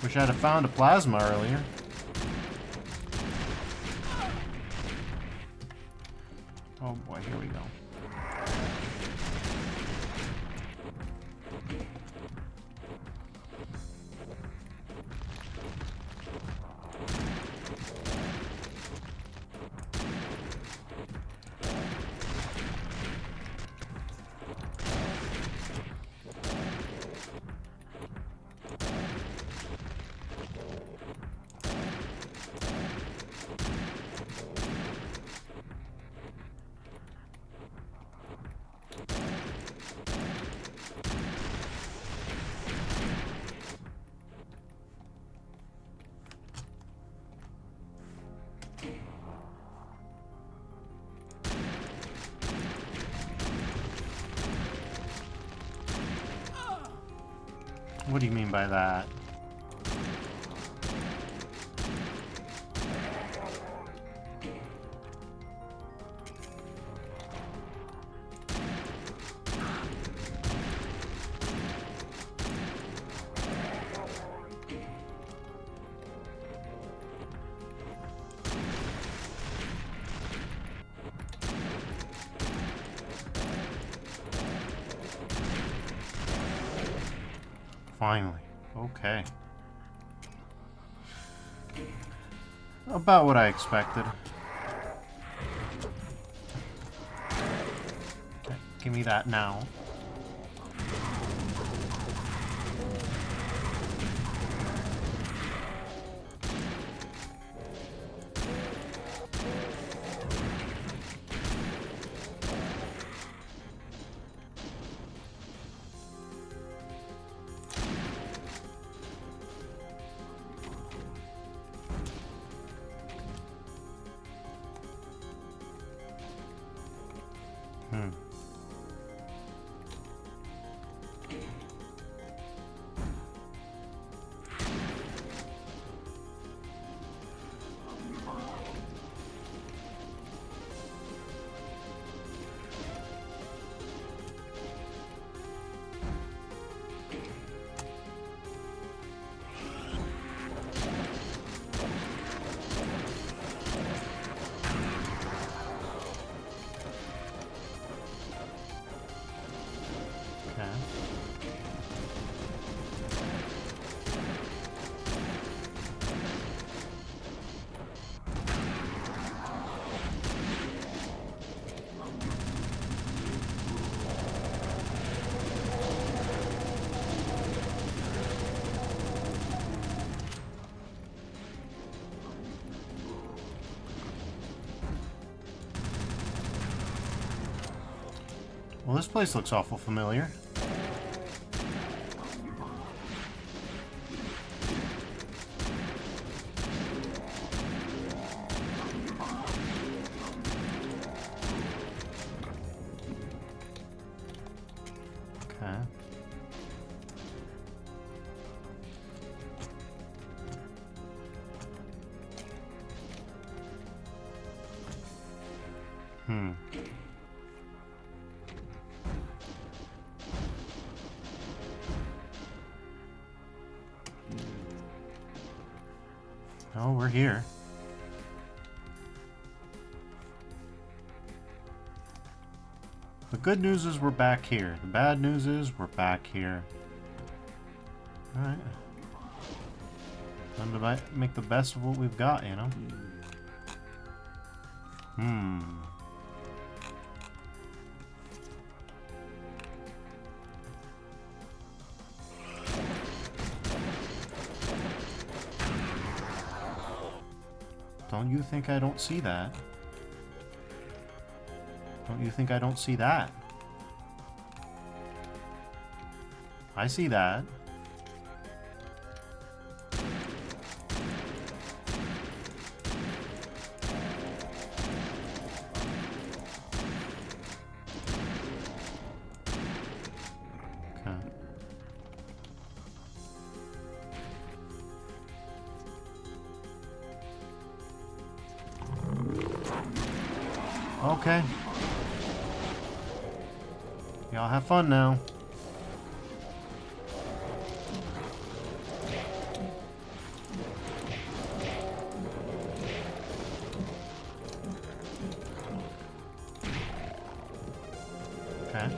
Wish I'd have found a plasma earlier. Oh boy, here we go. What do you mean by that? Finally. Okay. About what I expected. Okay, give me that now. Well, this place looks awful familiar. Okay. Oh, we're here. The good news is we're back here. The bad news is we're back here. Alright. Time to make the best of what we've got, you know? Don't you think I don't see that? Don't you think I don't see that? I see that. Okay. Okay. Y'all have fun now. Okay.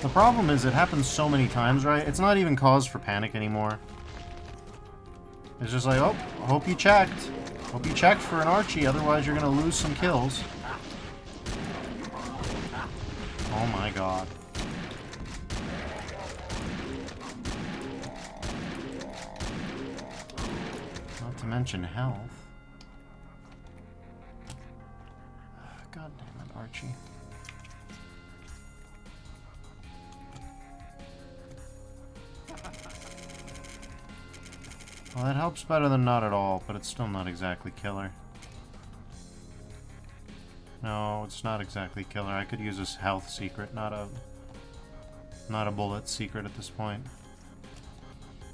The problem is it happens so many times, right? It's not even cause for panic anymore. It's just like, oh, hope you checked. Hope you checked for an Archie, otherwise you're gonna lose some kills. Oh my god. Not to mention health. God damn it, Archie. Well, that helps better than not at all, but it's still not exactly killer. No, it's not exactly killer. I could use this health secret, not a bullet secret at this point.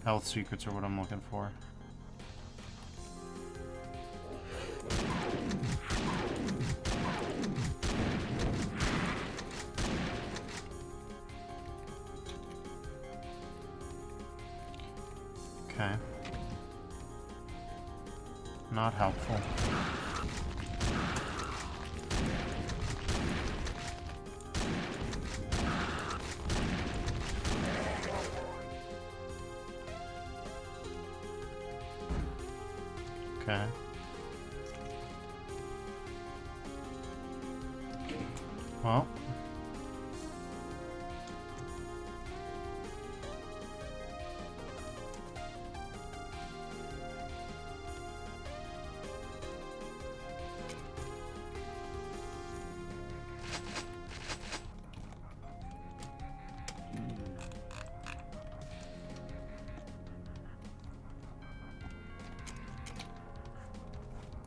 Health secrets are what I'm looking for. Okay. Not helpful. Okay. Well.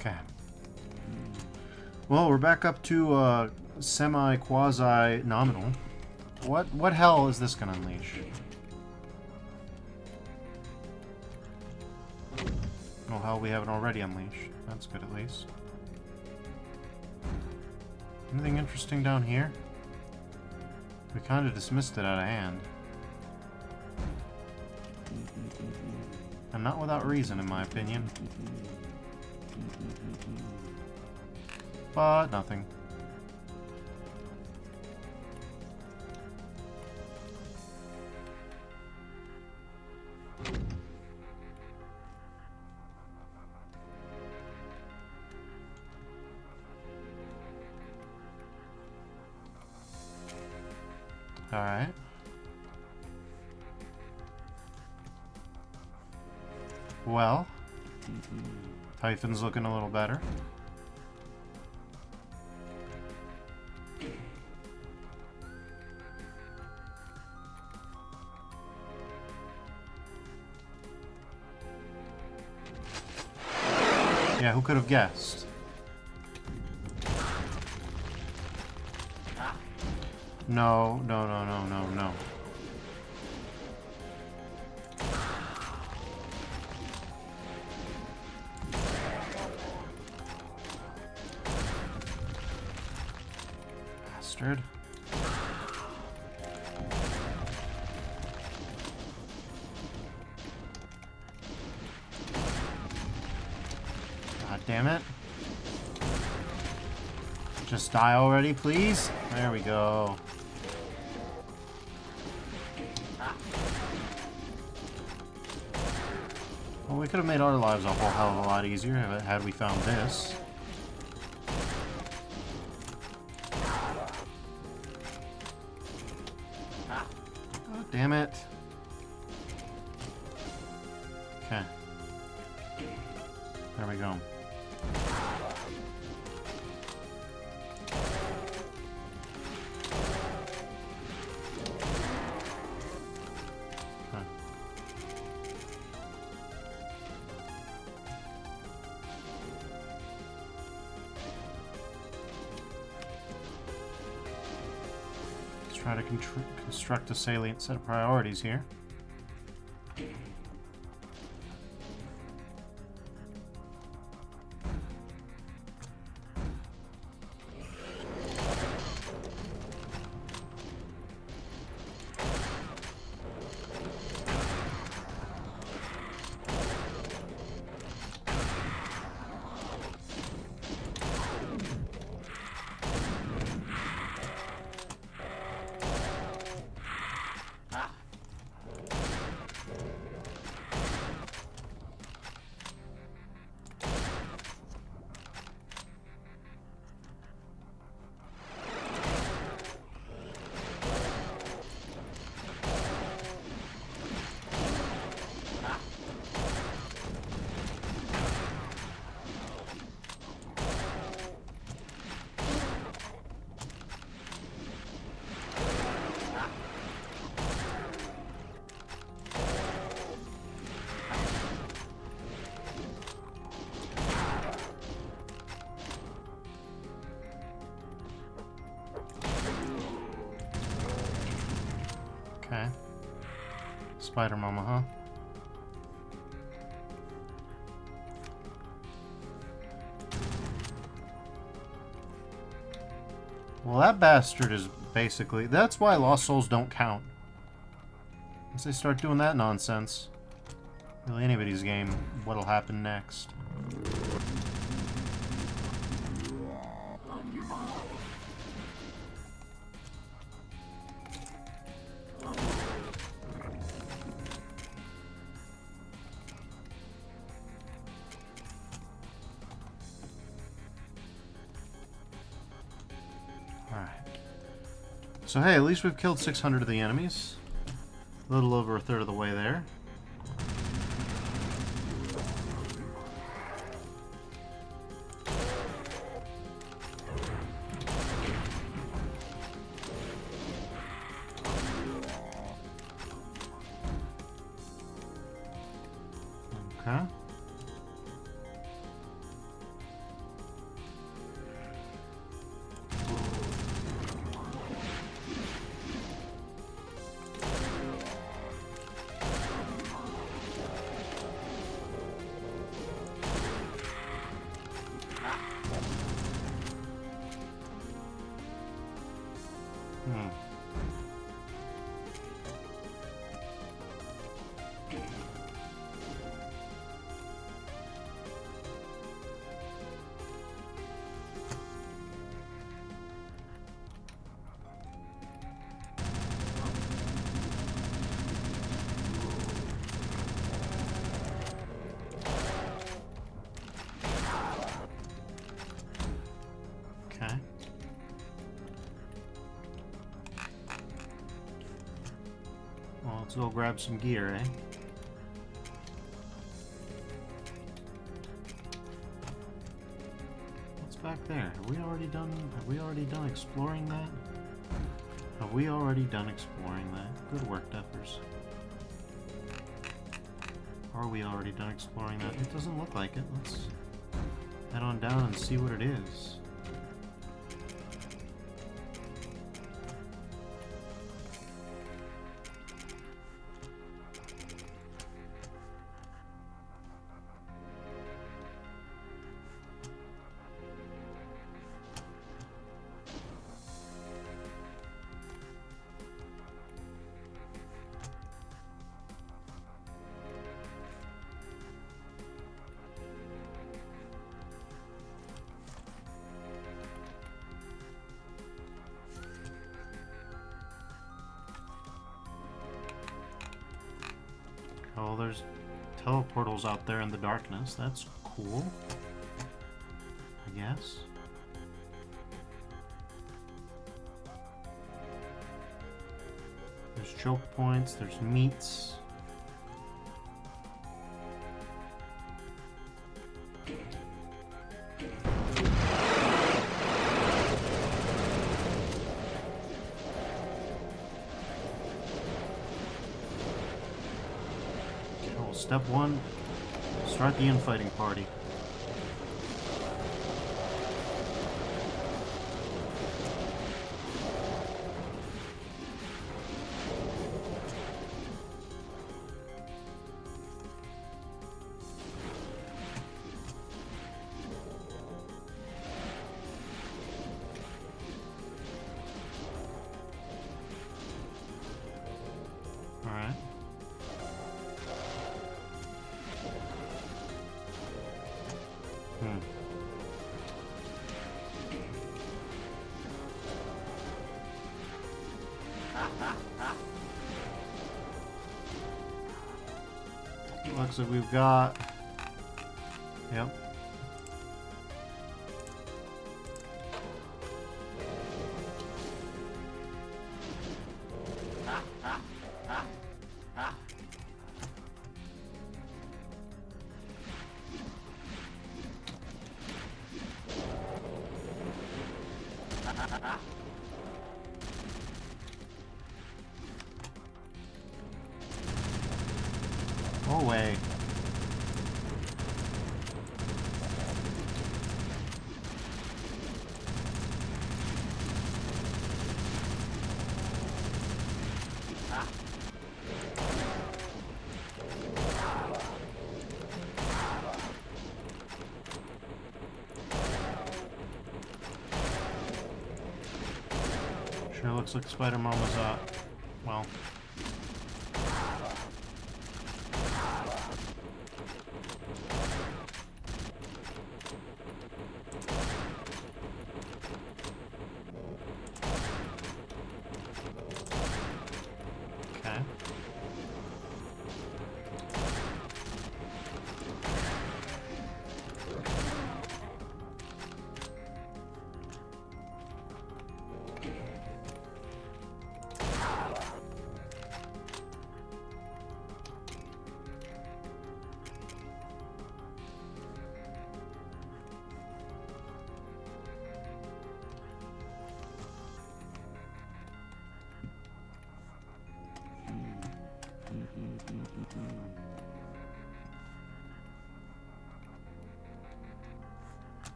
Okay. Well, we're back up to semi-quasi-nominal. What hell is this gonna unleash? Oh hell, we haven't already unleashed. That's good at least. Anything interesting down here? We kind of dismissed it out of hand. And not without reason, in my opinion. But nothing. Alright. Well, Typhon's looking a little better. Yeah, who could have guessed? No, no, no, no, no, no. Bastard. God damn it. Just die already, please. There we go. Well, we could have made our lives a whole hell of a lot easier had we found this. Oh, damn it. Okay. There we go. Try to construct a salient set of priorities here. Okay. Spider Mama, huh? Well, that bastard is basically... That's why Lost Souls don't count. Once they start doing that nonsense, really anybody's game, what'll happen next? So hey, at least we've killed 600 of the enemies. A little over a third of the way there. Okay. Well, let's go grab some gear, eh? What's back there? Have we already done exploring that? Have we already done exploring that? Good work, Duffers. Are we already done exploring that? It doesn't look like it. head on down and see what it is. Oh, there's teleportals out there in the darkness. That's cool, I guess. There's choke points, there's meats. Step 1, start the infighting party. Alright. Looks like we've got... Yep. Go away. Sure looks like Spider-Man was, well...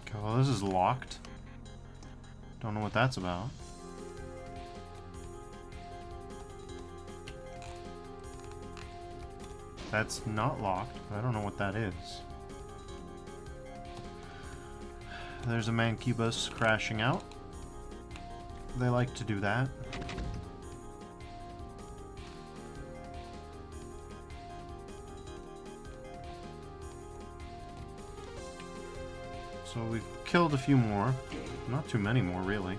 Okay, well, this is locked. Don't know what that's about. That's not locked, but I don't know what that is. There's a Mancubus crashing out. They like to do that. So we've killed a few more. Not too many more, really.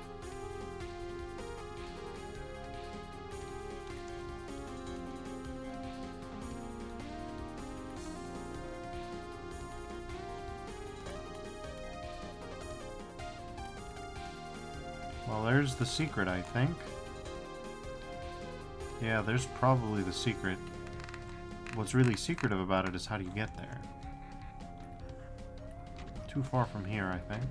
Well, there's the secret, I think. Yeah, there's probably the secret. What's really secretive about it is how do you get there? Too far from here, I think.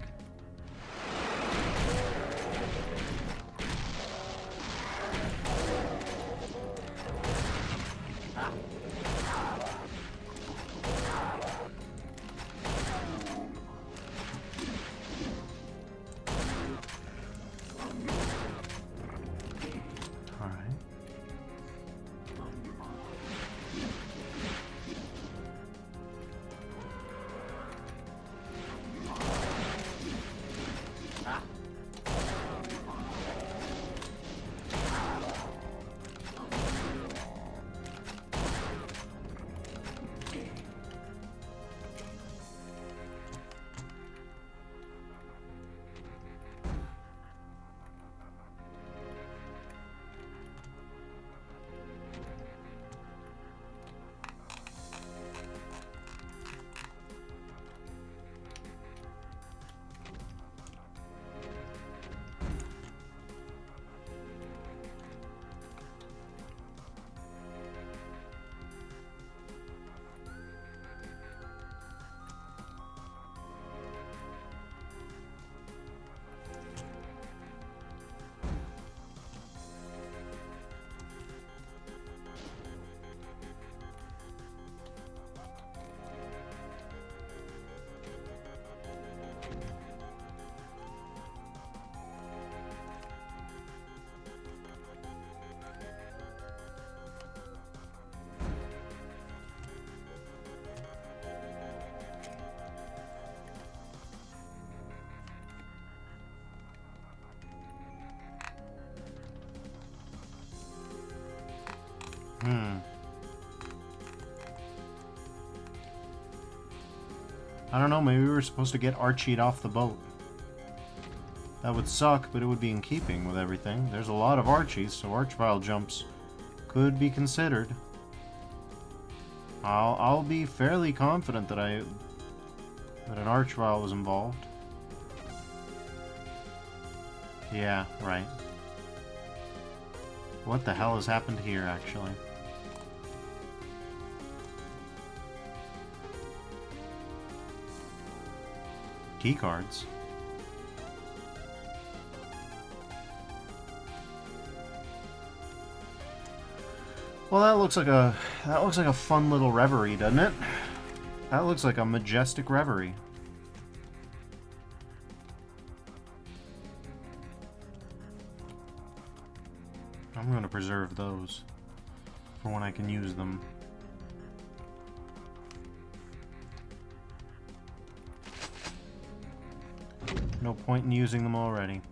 I don't know, maybe we were supposed to get Archie'd off the boat. That would suck, but it would be in keeping with everything. There's a lot of Archies, so Archvile jumps could be considered. I'll be fairly confident that an Archvile was involved. Yeah, right. What the hell has happened here, actually? Keycards. Well, that looks like a fun little reverie, doesn't it? That looks like a majestic reverie. I'm going to preserve those for when I can use them. No point in using them already.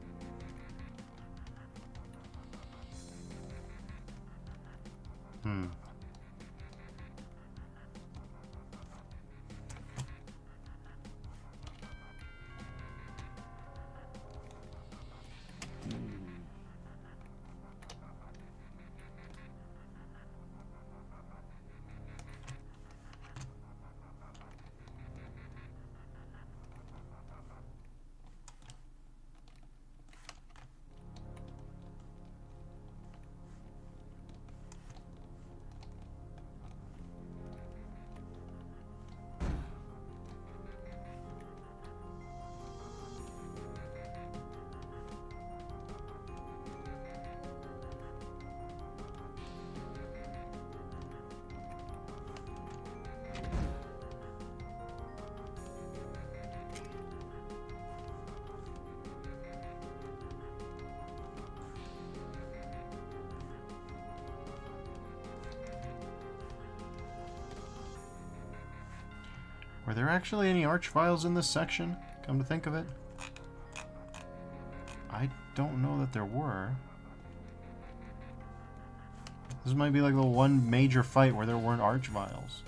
Were there actually any Archviles in this section, come to think of it? I don't know that there were. This might be like the one major fight where there weren't Archviles.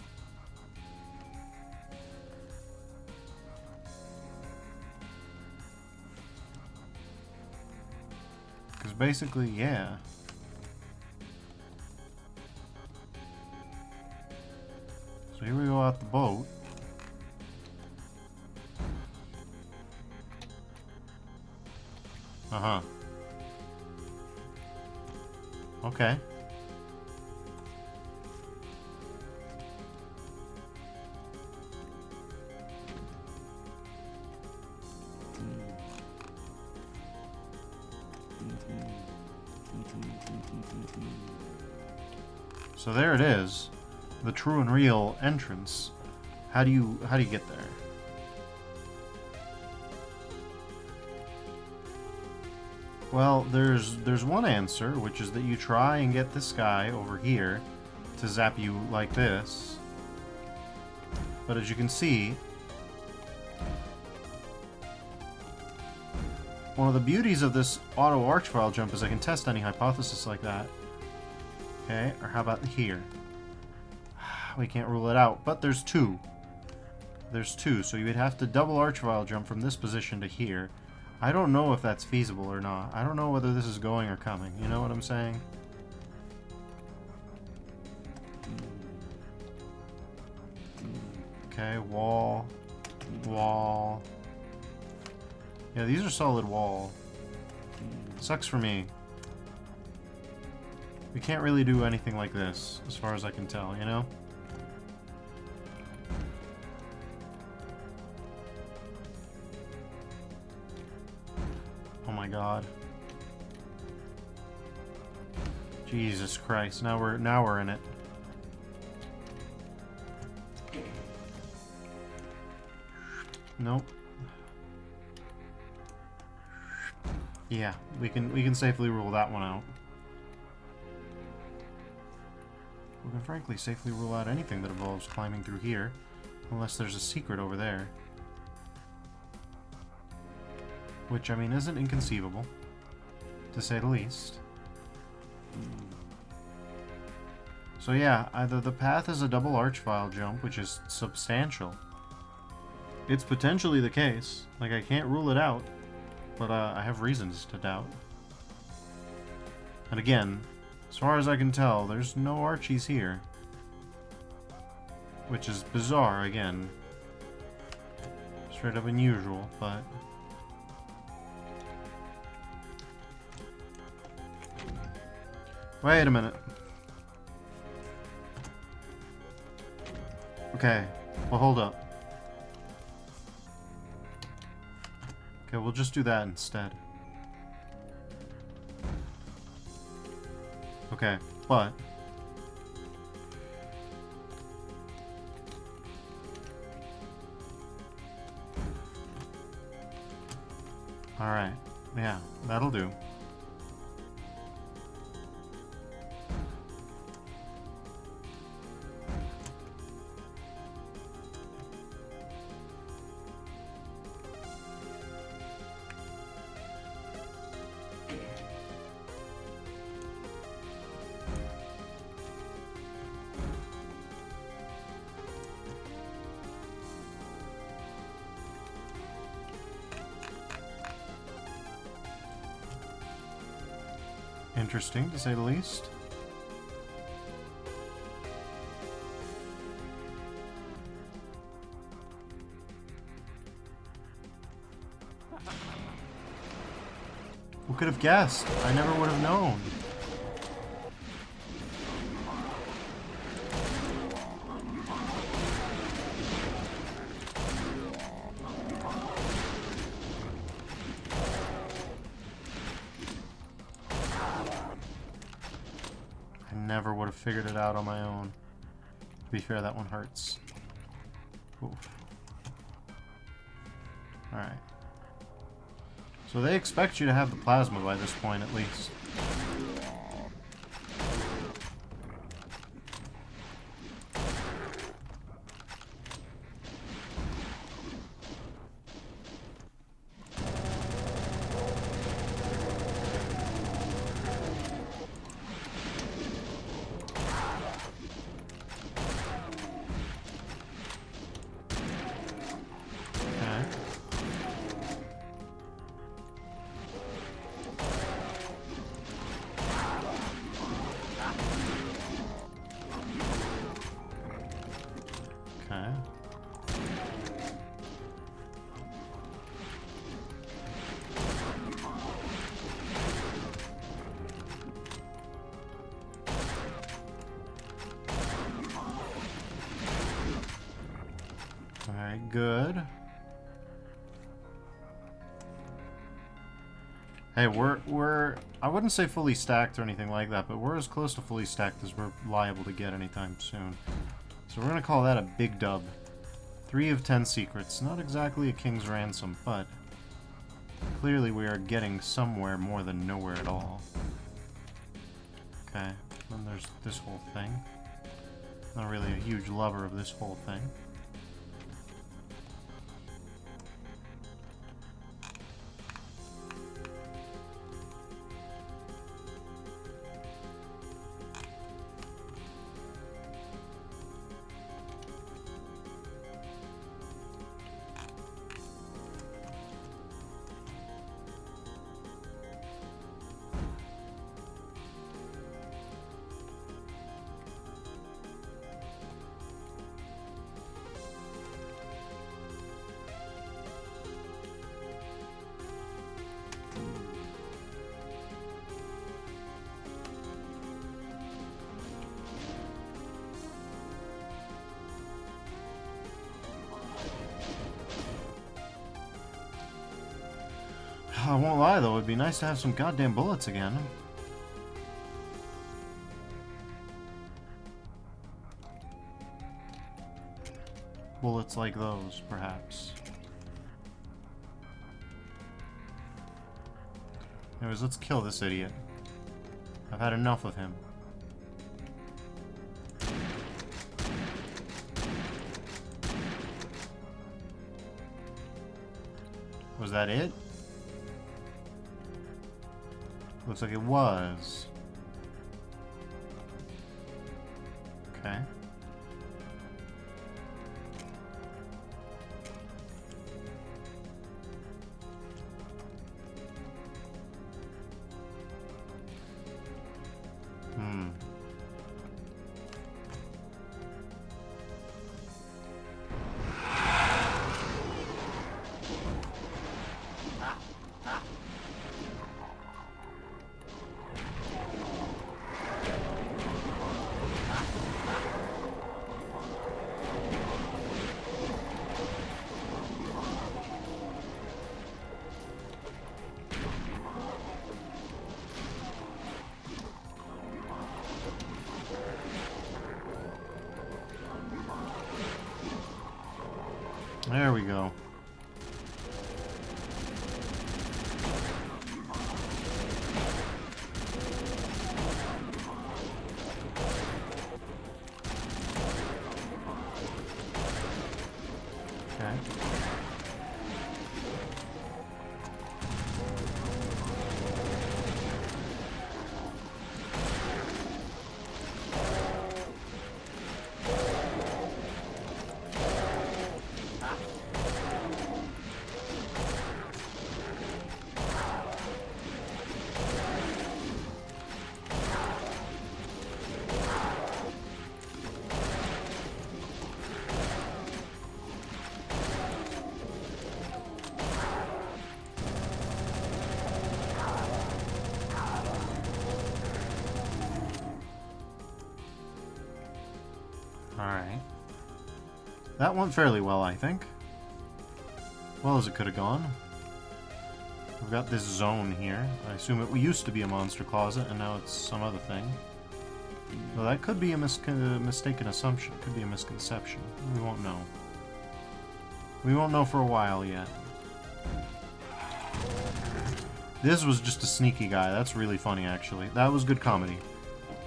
Because basically, yeah. So here we go out the boat. Uh-huh. Okay. So there it is. The true and real entrance. How do you get there? Well, there's one answer, which is that you try and get this guy over here to zap you like this. But as you can see, one of the beauties of this auto archvile jump is I can test any hypothesis like that. Okay, or how about here? We can't rule it out, but there's two. There's two, so you would have to double archvile jump from this position to here. I don't know if that's feasible or not. I don't know whether this is going or coming. You know what I'm saying? Okay, wall. Wall. Yeah, these are solid wall. Sucks for me. We can't really do anything like this, as far as I can tell, you know? Oh my god. Jesus Christ, now we're in it. Nope. Yeah, we can safely rule that one out. We can frankly safely rule out anything that involves climbing through here, unless there's a secret over there. Which, I mean, isn't inconceivable, to say the least. So yeah, either the path is a double archvile jump, which is substantial. It's potentially the case. Like, I can't rule it out, but I have reasons to doubt. And again, as far as I can tell, there's no Archies here. Which is bizarre, again. Straight up unusual, but... Wait a minute. Okay, well, hold up. Okay, we'll just do that instead. Okay, but... Alright, yeah, that'll do. Interesting, to say the least. Who could have guessed? I never would have known. Never would have figured it out on my own. To be fair, that one hurts. Oof. Alright. So they expect you to have the plasma by this point, at least. Alright, good. Hey, we're I wouldn't say fully stacked or anything like that, but we're as close to fully stacked as we're liable to get anytime soon. So we're gonna call that a big dub. 3 of 10 secrets. Not exactly a king's ransom, but clearly we are getting somewhere more than nowhere at all. Okay, then there's this whole thing. Not really a huge lover of this whole thing. I won't lie though, it'd be nice to have some goddamn bullets again. Bullets like those, perhaps. Anyways, let's kill this idiot. I've had enough of him. Was that it? Looks like it was. Okay. There we go. Okay. Alright. That went fairly well, I think. Well as it could have gone. We've got this zone here. I assume it used to be a monster closet, and now it's some other thing. Well, that could be a mistaken assumption. Could be a misconception. We won't know. We won't know for a while yet. This was just a sneaky guy. That's really funny, actually. That was good comedy.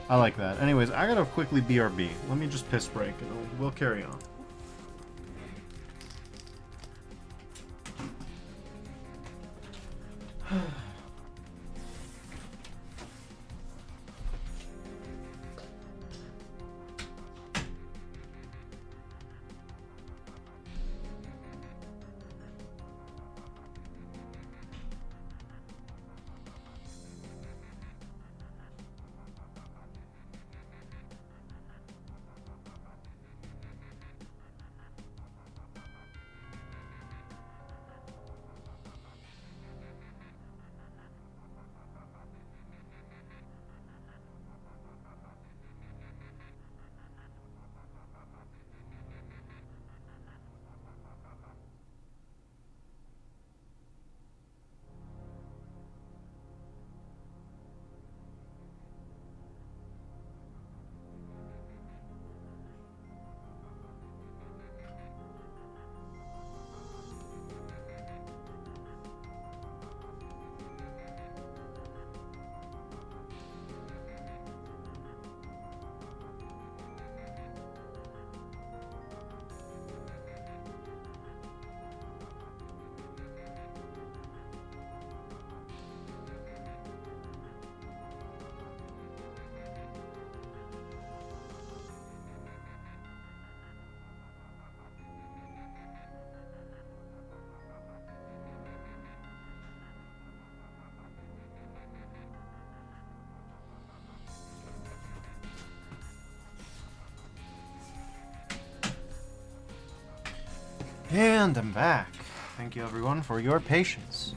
I like that. Anyways, I gotta quickly BRB. Let me just piss break, and we'll carry on. And I'm back. Thank you everyone for your patience.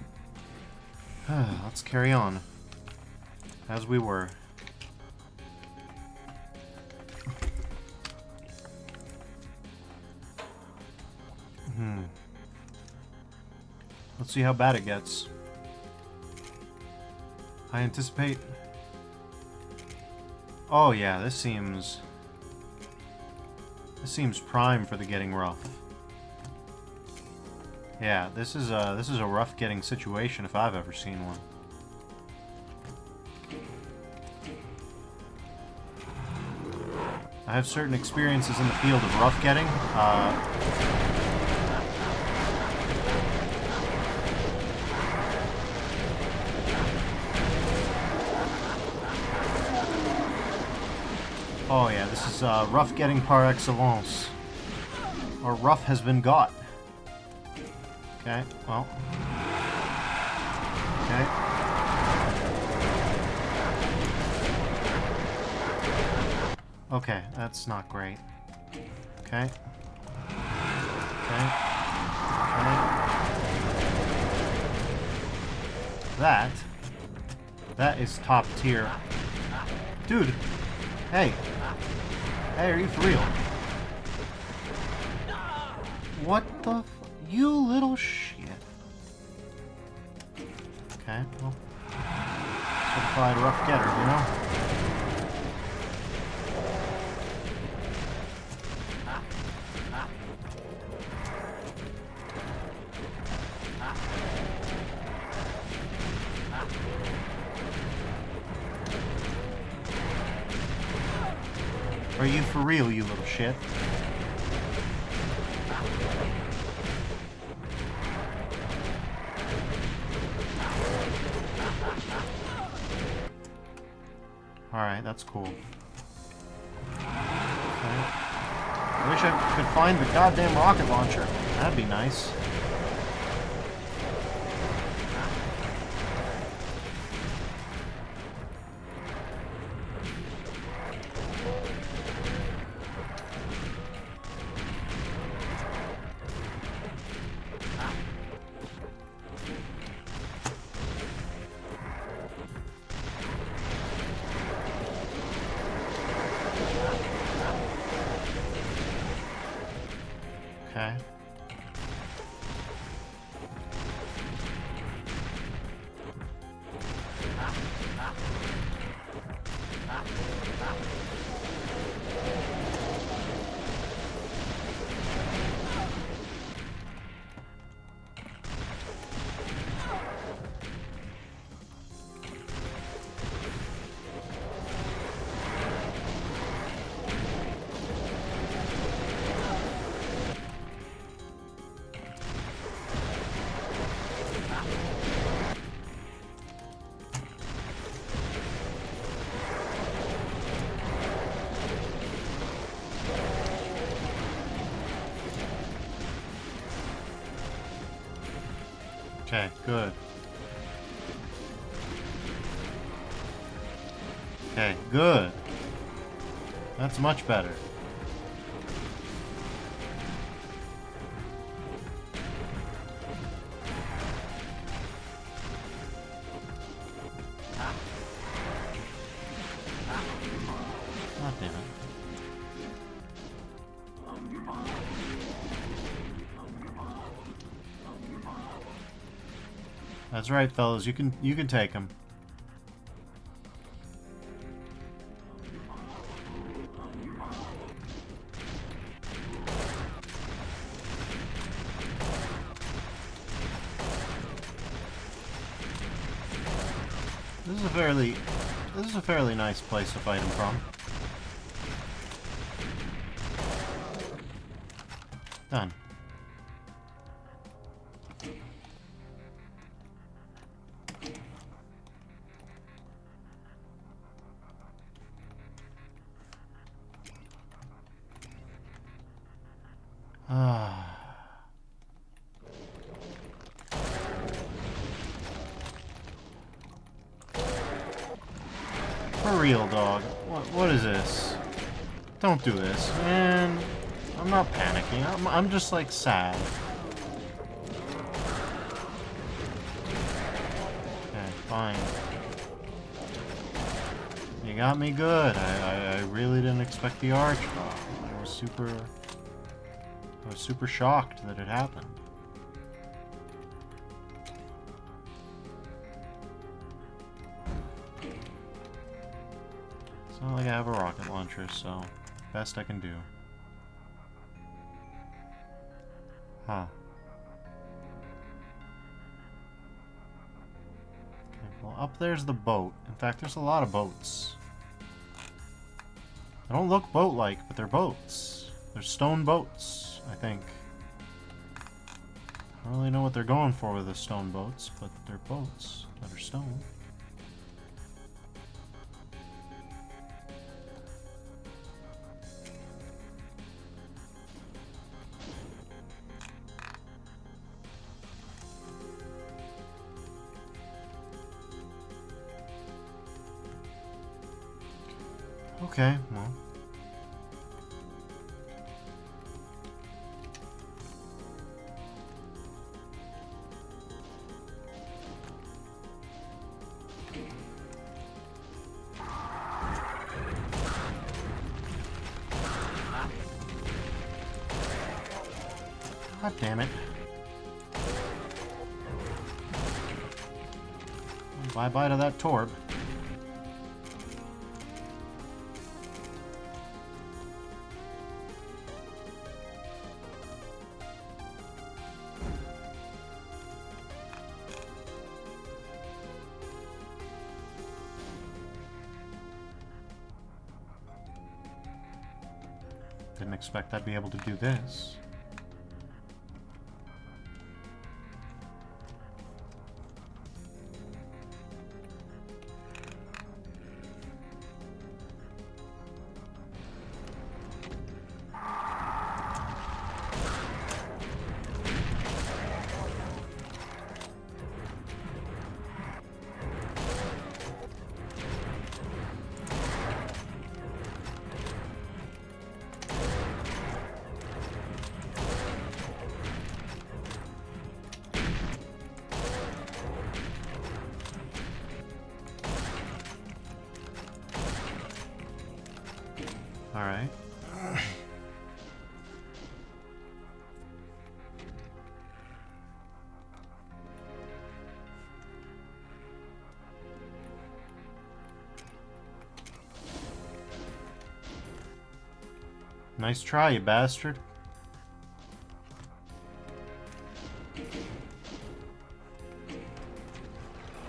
Let's carry on. As we were. Let's see how bad it gets. I anticipate... Oh yeah, this seems prime for the getting rough. Yeah, this is a rough getting situation if I've ever seen one. I have certain experiences in the field of rough getting. Oh yeah, this is rough getting par excellence. Or rough has been got. Okay, well. Okay. Okay, that's not great. Okay. Okay. Okay. That is top tier. Dude! Hey! Hey, are you for real? What the f- You little shit. Okay, well. Certified rough getter, you know? Are you for real, you little shit? Alright, that's cool. Okay. I wish I could find the goddamn rocket launcher. That'd be nice. Okay. Okay, good. Okay, good. That's much better. God damn it. That's right, fellas. You can take him. This is a fairly nice place to fight him from. Done. For real, dog. What is this? Don't do this, man. I'm not panicking. I'm just like sad. Fine. You got me good. I really didn't expect the arch bomb. I was super shocked that it happened. It's not like I have a rocket launcher, so best I can do. Huh. Okay, well, up there's the boat. In fact, there's a lot of boats. They don't look boat-like, but they're boats. They're stone boats, I think. I don't really know what they're going for with the stone boats, but they're boats that are stone. Okay, well. God damn it. Bye-bye to that torb. Didn't expect I'd be able to do this. Alright. Nice try, you bastard.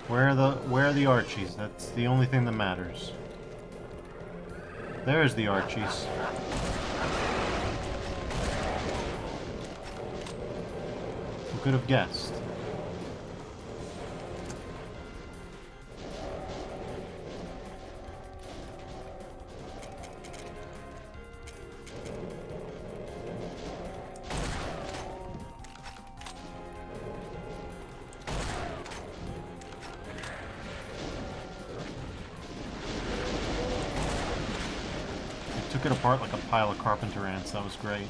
Where are the Archies? That's the only thing that matters. There's the Archies. Who could have guessed? Took it apart like a pile of carpenter ants. That was great.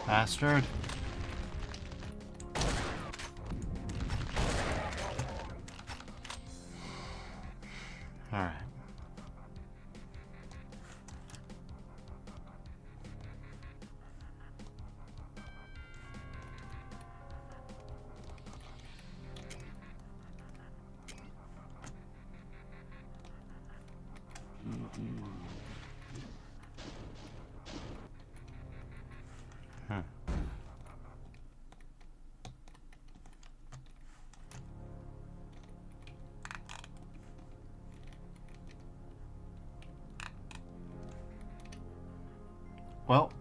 Bastard. Alright. Well,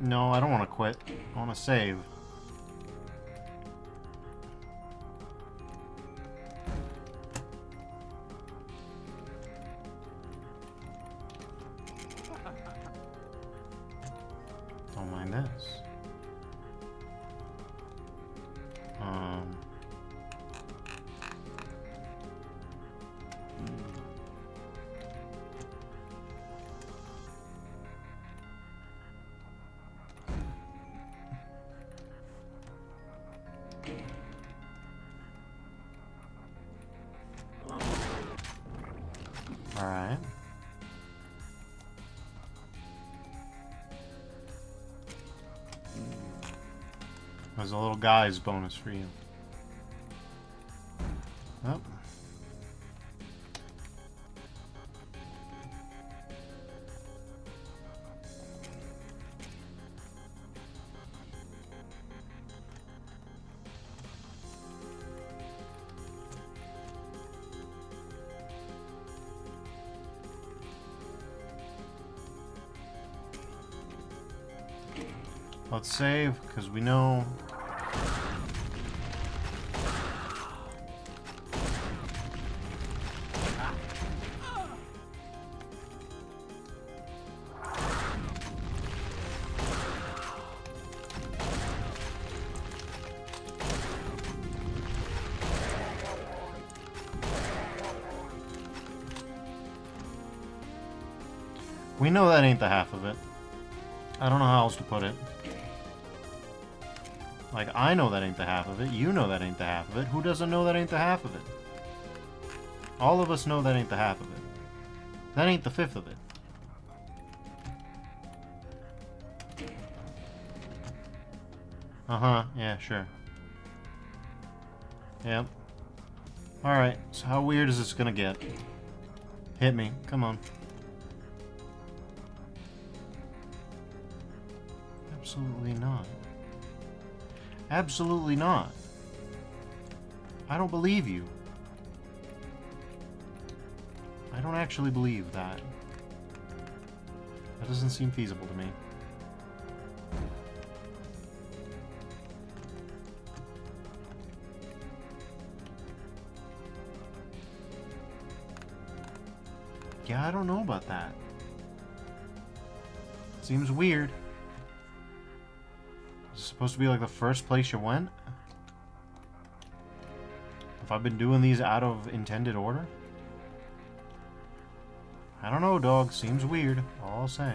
no, I don't want to quit. I want to save. Don't mind this. Alright. There's a little guy's bonus for you. Oh. Let's save, because we know... We know that ain't the half of it. I don't know how else to put it. Like, I know that ain't the half of it. You know that ain't the half of it. Who doesn't know that ain't the half of it? All of us know that ain't the half of it. That ain't the fifth of it. Uh-huh. Yeah, sure. Yep. Alright, so how weird is this gonna get? Hit me. Come on. Absolutely not. Absolutely not. I don't believe you. I don't actually believe that. That doesn't seem feasible to me. Yeah, I don't know about that. Seems weird. Is it supposed to be like the first place you went? Have I been doing these out of intended order? I don't know, dog. Seems weird. All I'll say.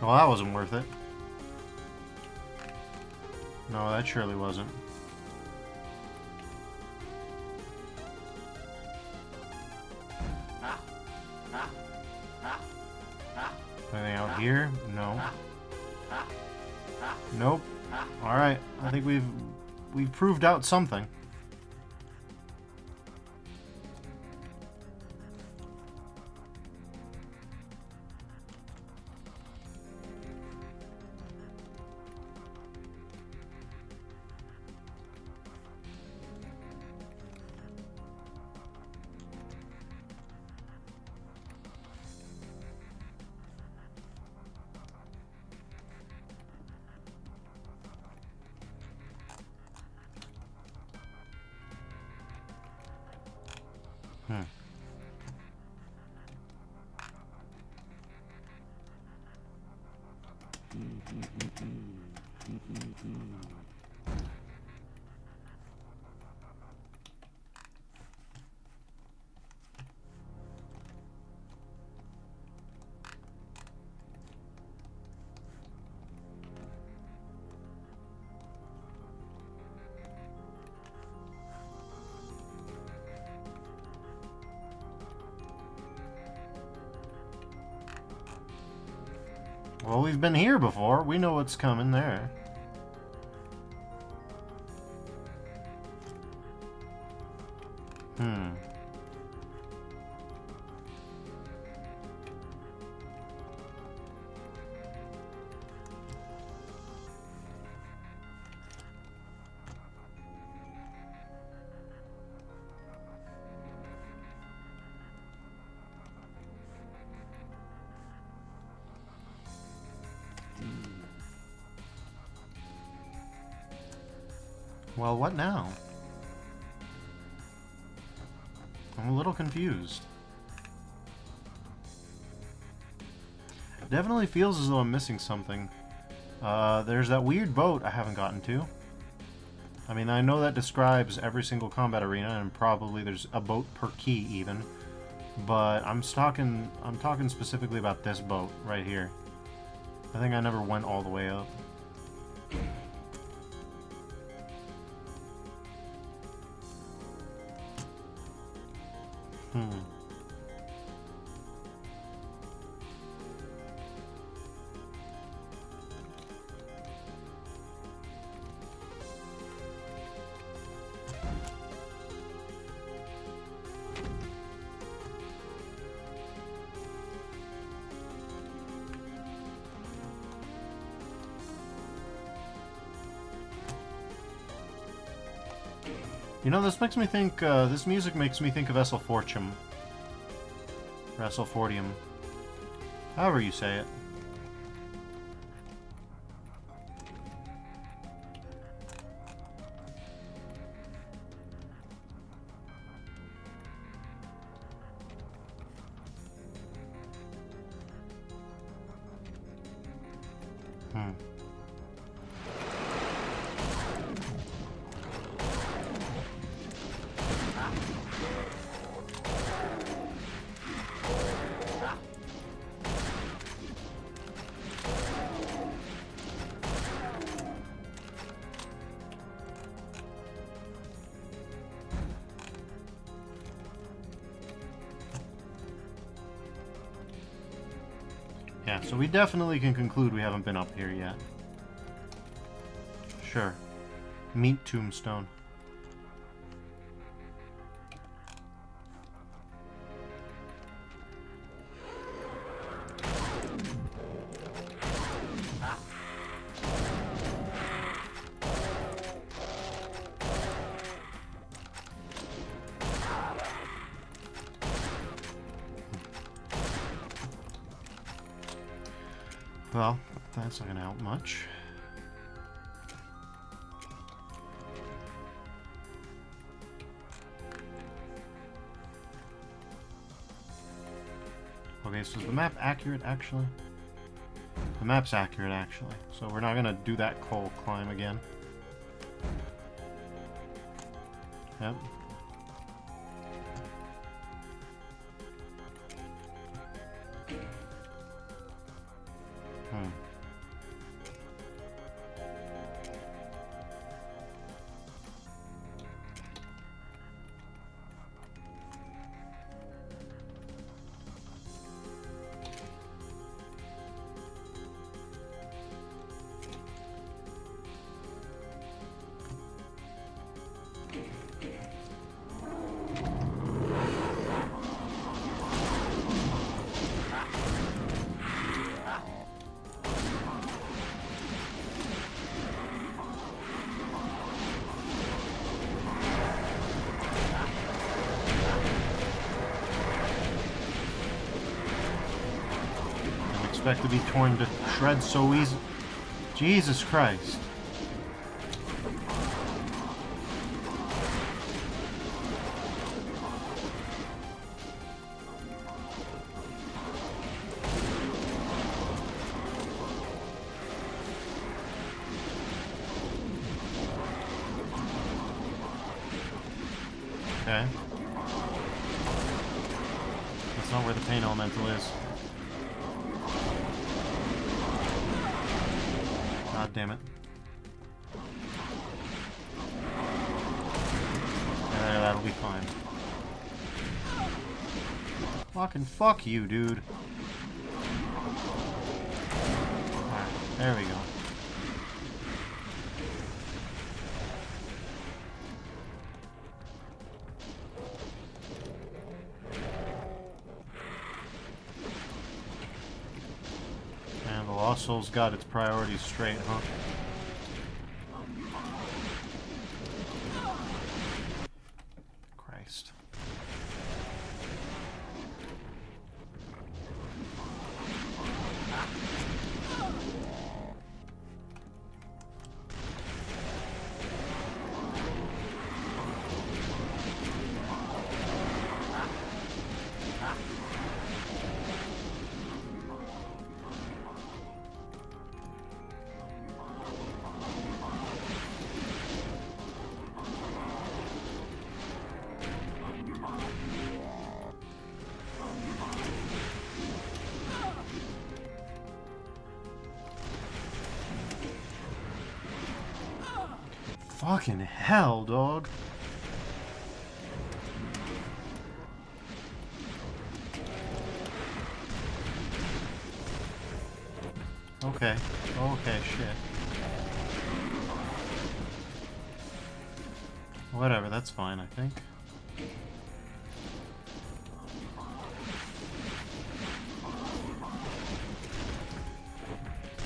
Well, that wasn't worth it. No, that surely wasn't. Anything out here? No. Nope. Alright, I think we've proved out something. Well, we've been here before. We know what's coming there. Well, what now? I'm a little confused. It definitely feels as though I'm missing something. There's that weird boat I haven't gotten to. I mean, I know that describes every single combat arena, and probably there's a boat per key even. But I'm talking specifically about this boat right here. I think I never went all the way up. You know, this makes me think, this music makes me think of Esselfortium. Or Esselfortium. However you say it. Yeah, so we definitely can conclude we haven't been up here yet. Sure. Meat tombstone. Well, that's not gonna help much. Okay, so is the map accurate, actually? The map's accurate, actually. So we're not gonna do that coal climb again. Yep. expect to be torn to shreds so easy. Jesus Christ. Okay. That's not where the pain elemental is. God damn it. Yeah, that'll be fine. Fucking fuck you, dude. Alright, there we go. Lost Soul's got its priorities straight, huh? Christ. Fucking hell, dog. Okay. Okay, shit. Whatever, that's fine, I think.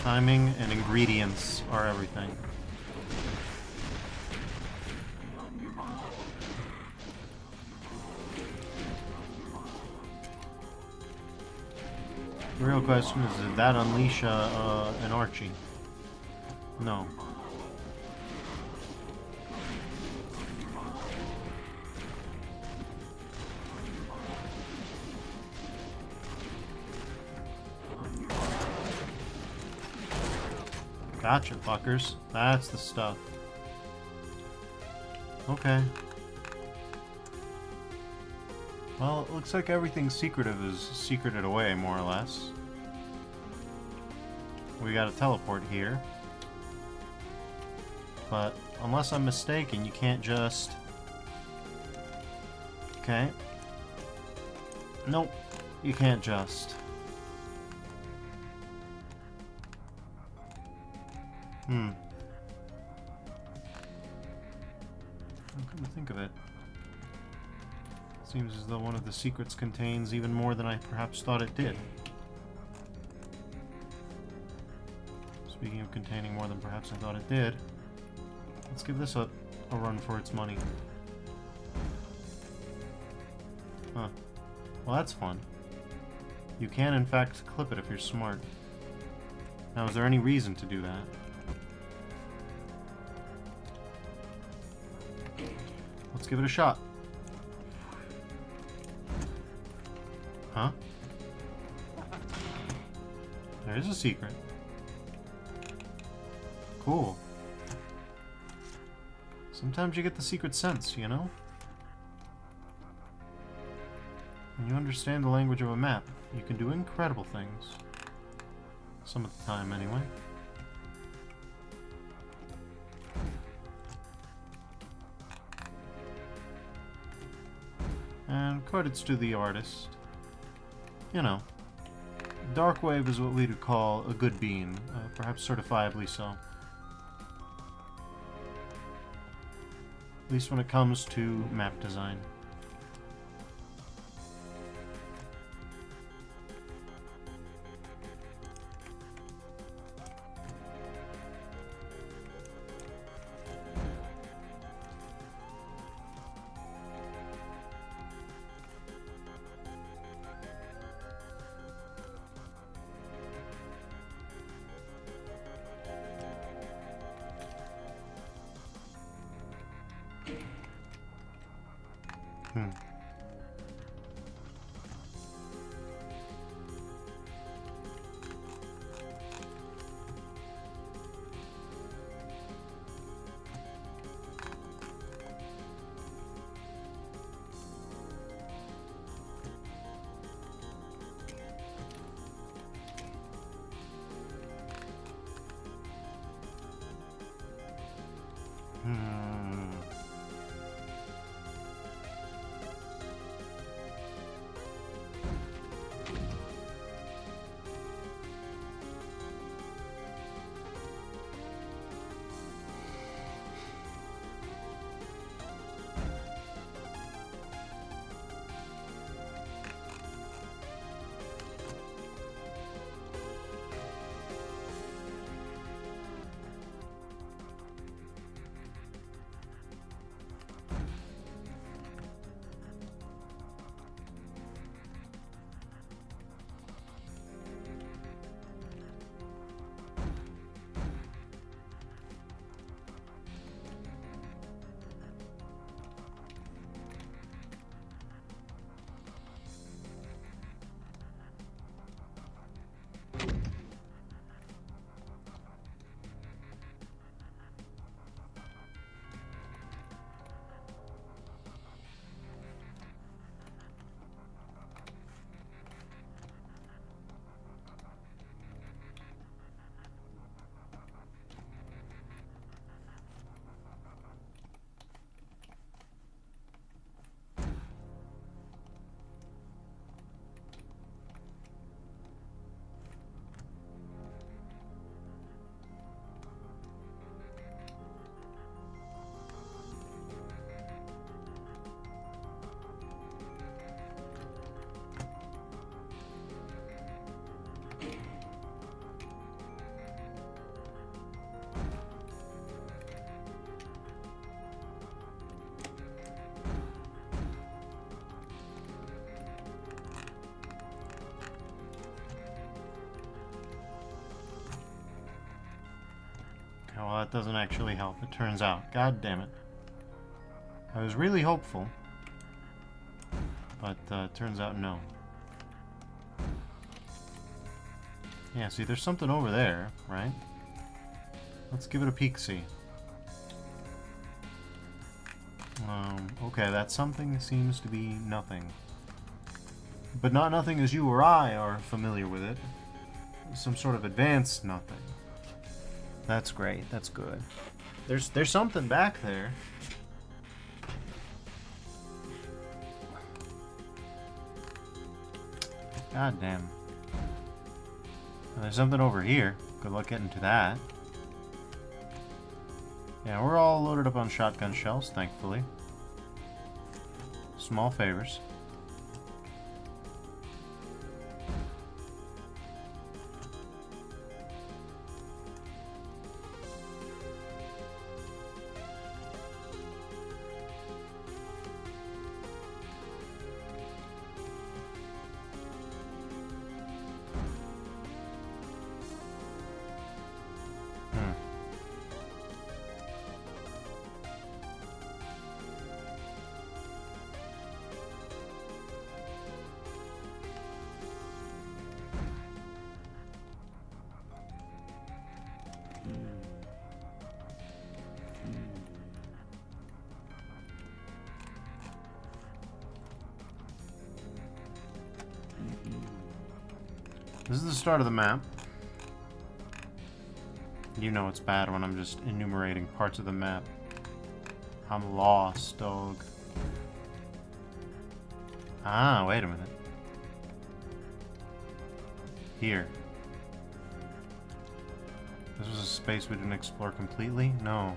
Timing and ingredients are everything. The real question is, did that unleash an Archie? No. Gotcha, fuckers. That's the stuff. Okay. Well, it looks like everything secretive is secreted away, more or less. We got a teleport here. But, unless I'm mistaken, you can't just... Okay. Nope. You can't just... Come to think of it. Seems as though one of the secrets contains even more than I perhaps thought it did. Speaking of containing more than perhaps I thought it did, let's give this a run for its money. Huh. Well, that's fun. You can, in fact, clip it if you're smart. Now, is there any reason to do that? Let's give it a shot. Huh? There's a secret. Cool. Sometimes you get the secret sense, you know? When you understand the language of a map, you can do incredible things. Some of the time, anyway. And credits to the artist. You know, Darkwave is what we would call a good bean, perhaps certifiably so. At least when it comes to map design. Oh, well, that doesn't actually help, it turns out. God damn it. I was really hopeful. But, turns out no. Yeah, see, there's something over there, right? Let's give it a peek-see. Okay, that something seems to be nothing. But not nothing as you or I are familiar with it. Some sort of advanced nothing. That's great, that's good. There's something back there. God damn. There's something over here. Good luck getting to that. Yeah, we're all loaded up on shotgun shells, thankfully. Small favors. This is the start of the map. You know it's bad when I'm just enumerating parts of the map. I'm lost, dog. Ah, wait a minute. Here. This was a space we didn't explore completely? No.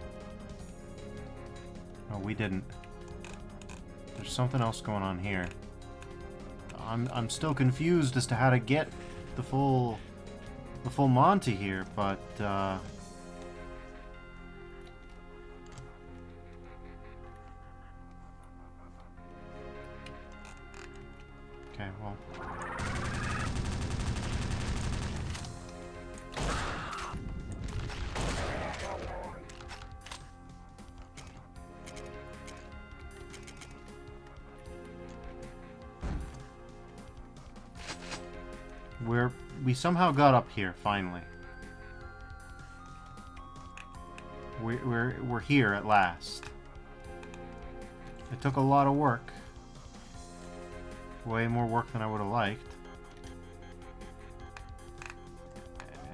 No, we didn't. There's something else going on here. I'm still confused as to how to get the full Monty here, but okay, well. We somehow got up here finally. We're here at last. It took a lot of work. Way more work than I would have liked.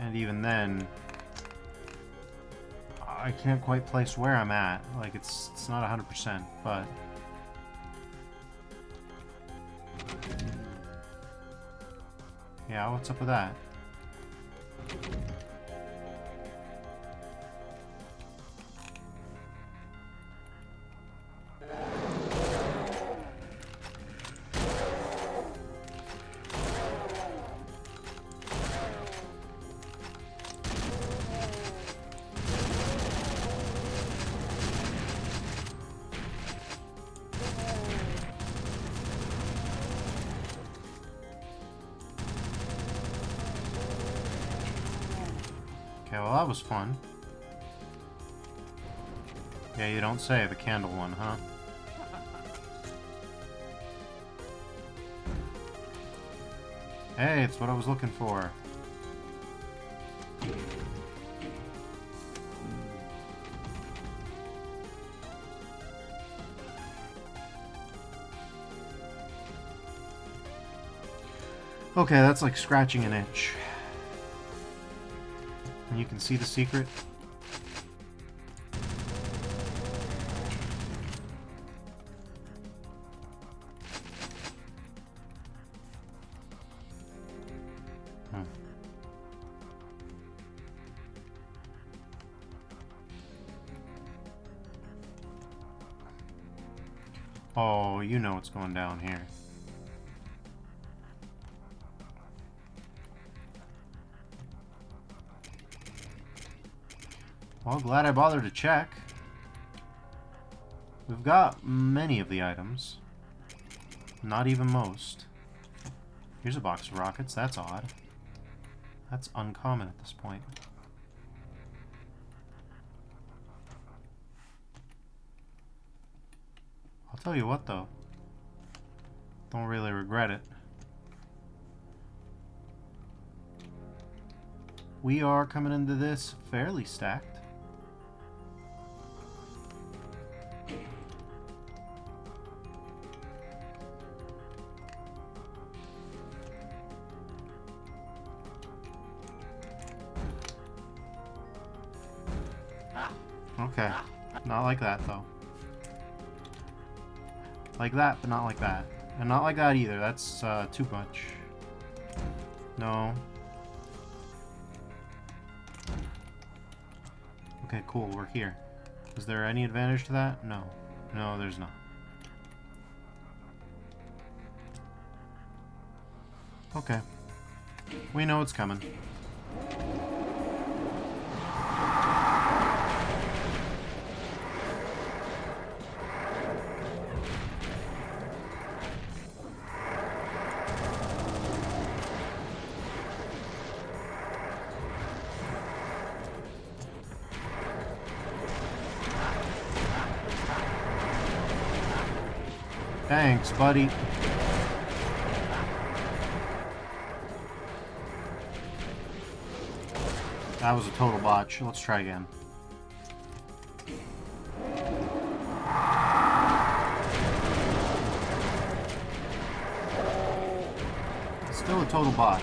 And even then, I can't quite place where I'm at. Like it's not 100%, but yeah, what's up with that? Okay, well that was fun. Yeah, you don't say, the candle one, huh? Hey, it's what I was looking for. Okay, that's like scratching an itch. And you can see the secret. Oh, you know what's going down here. Well, glad I bothered to check. We've got many of the items. Not even most. Here's a box of rockets. That's odd. That's uncommon at this point. I'll tell you what though. Don't really regret it. We are coming into this fairly stacked. Okay, not like that though. Like that, but not like that. And not like that either, that's too much. No. Okay, cool, we're here. Is there any advantage to that? No. No, there's not. Okay. We know it's coming. Thanks, buddy. That was a total botch. Let's try again. Still a total botch.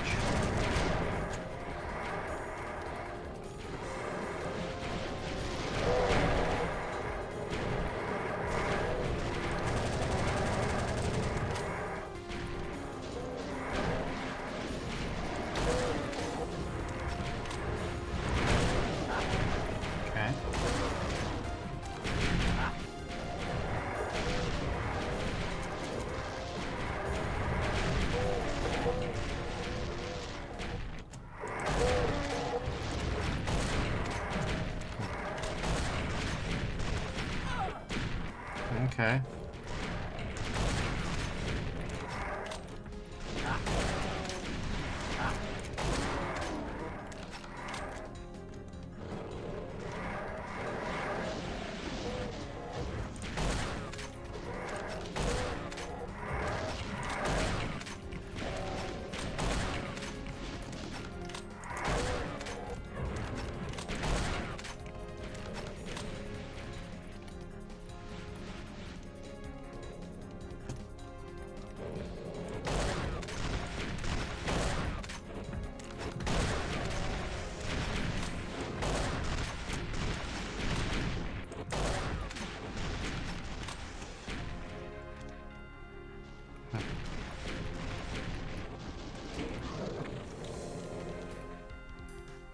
Okay.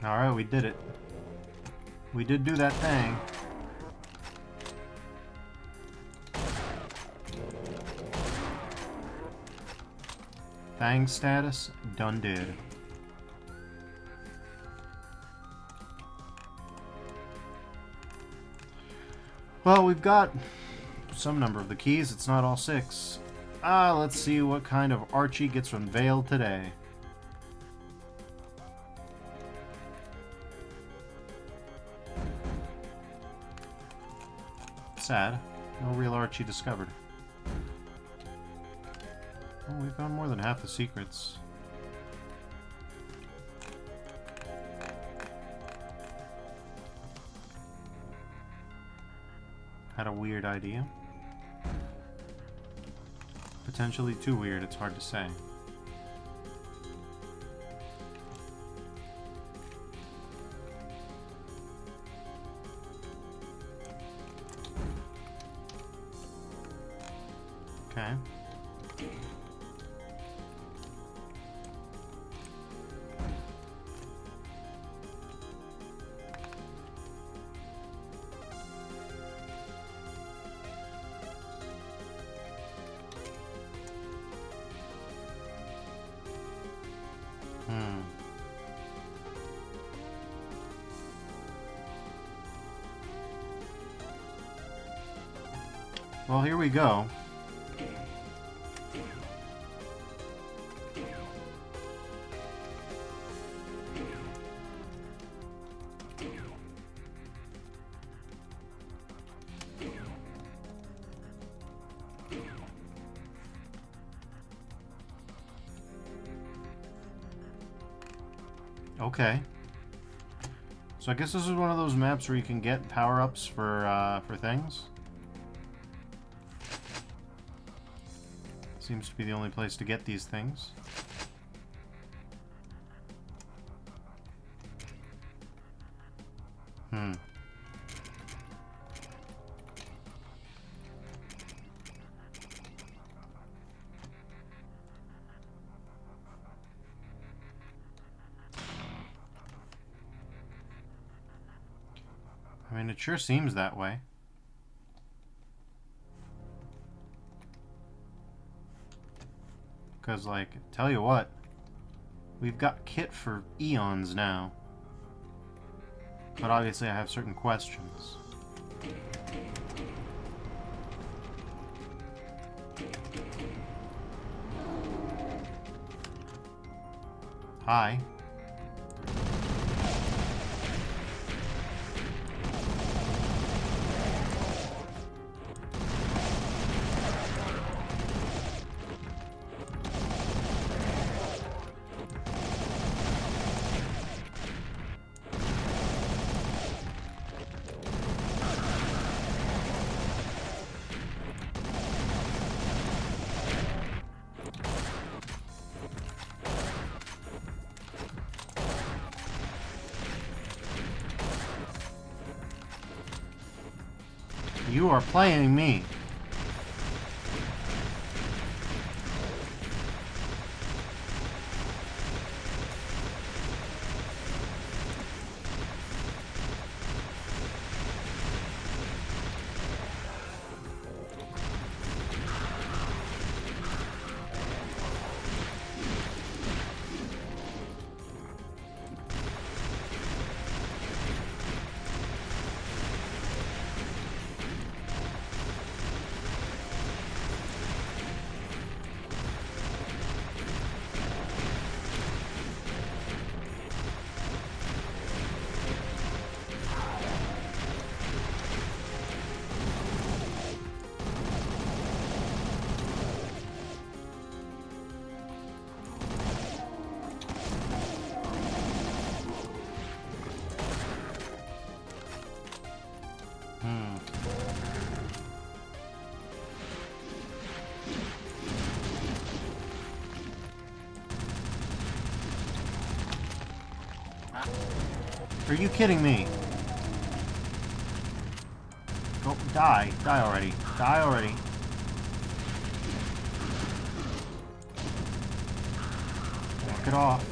Alright, we did it. We did do that thing. Thang status, done did. Well, we've got some number of the keys. It's not all 6. Let's see what kind of Archie gets unveiled today. Sad. No real Archie discovered. Oh, we found more than half the secrets. Had a weird idea. Potentially too weird, it's hard to say. Okay. Well, here we go. Okay. So I guess this is one of those maps where you can get power-ups for things. Seems to be the only place to get these things. I mean, it sure seems that way. Because, like, tell you what, we've got kit for eons now. But obviously I have certain questions. Hi. You are playing me. Are you kidding me? Go, die. Die already. Die already. Walk it off.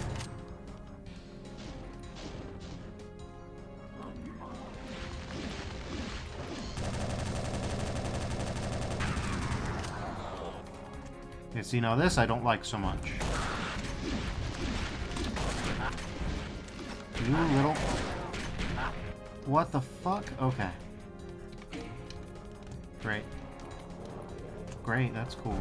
You see, now this I don't like so much. You little... What the fuck? Okay. Great. Great, that's cool.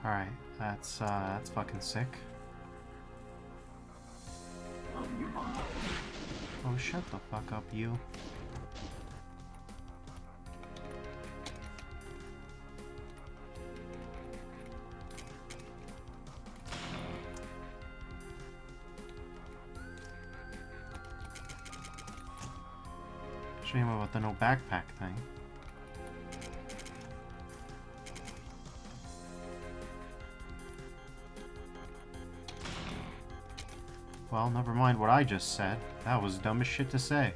Alright, that's fucking sick. Oh, shut the fuck up, you. Shame about the no backpack thing. Well, never mind what I just said. That was dumb as shit to say.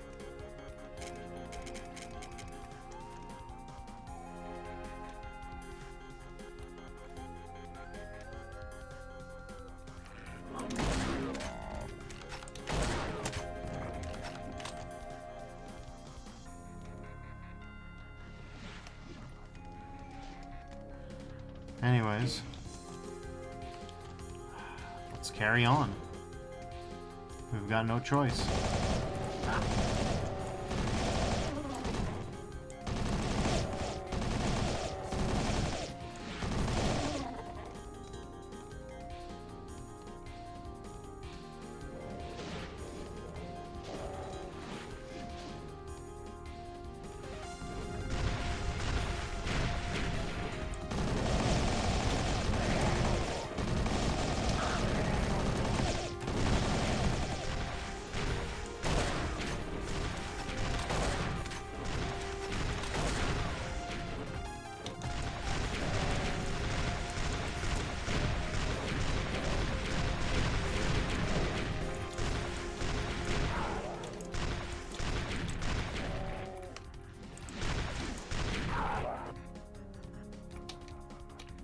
Anyways, let's carry on. We've got no choice.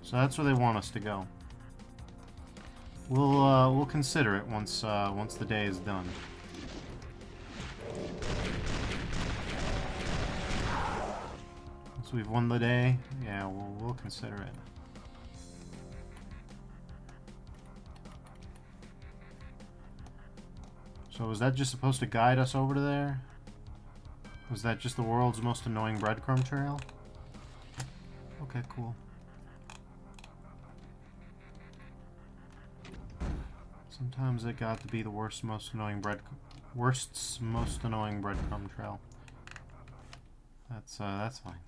So that's where they want us to go. We'll consider it once the day is done. Once we've won the day, yeah, we'll consider it. So was that just supposed to guide us over to there? Was that just the world's most annoying breadcrumb trail? Okay, cool. Sometimes it got to be the worst, most annoying breadcrumb trail. That's fine.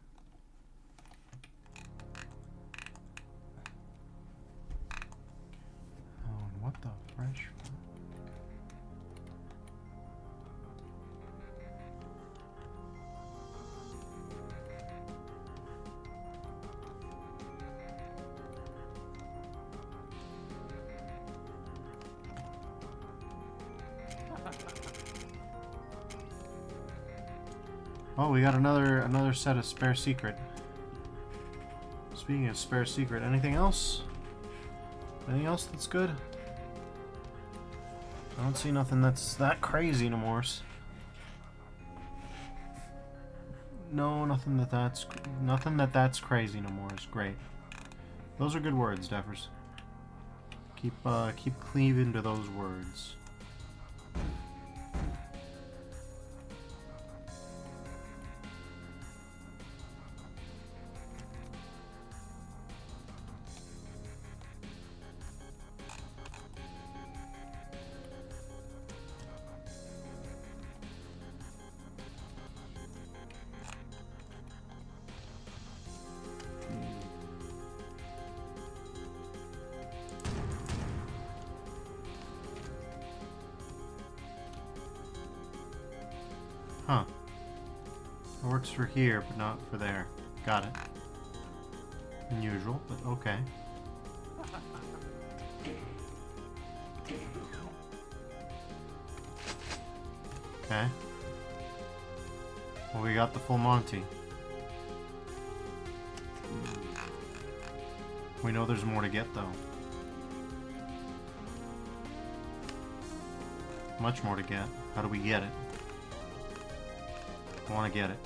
Oh, and what the fresh? Oh, we got another set of spare secret. Speaking of spare secret, anything else? Anything else that's good? I don't see nothing that's that crazy no more. No, nothing that's crazy no more is great. Those are good words, Defers. Keep cleaving to those words. Huh. It works for here, but not for there. Got it. Unusual, but okay. Okay. Well, we got the full Monty. We know there's more to get, though. Much more to get. How do we get it? I want to get it.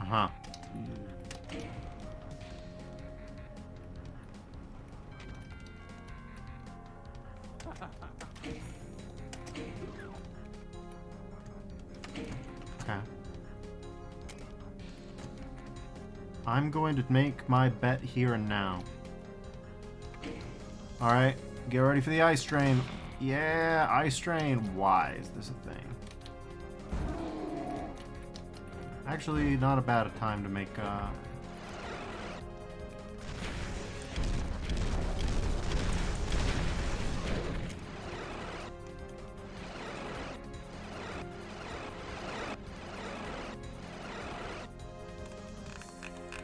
Uh-huh. Okay. I'm going to make my bet here and now. Alright, get ready for the ice train. Yeah, ice train. Why is this a thing? Actually, not a bad time to make,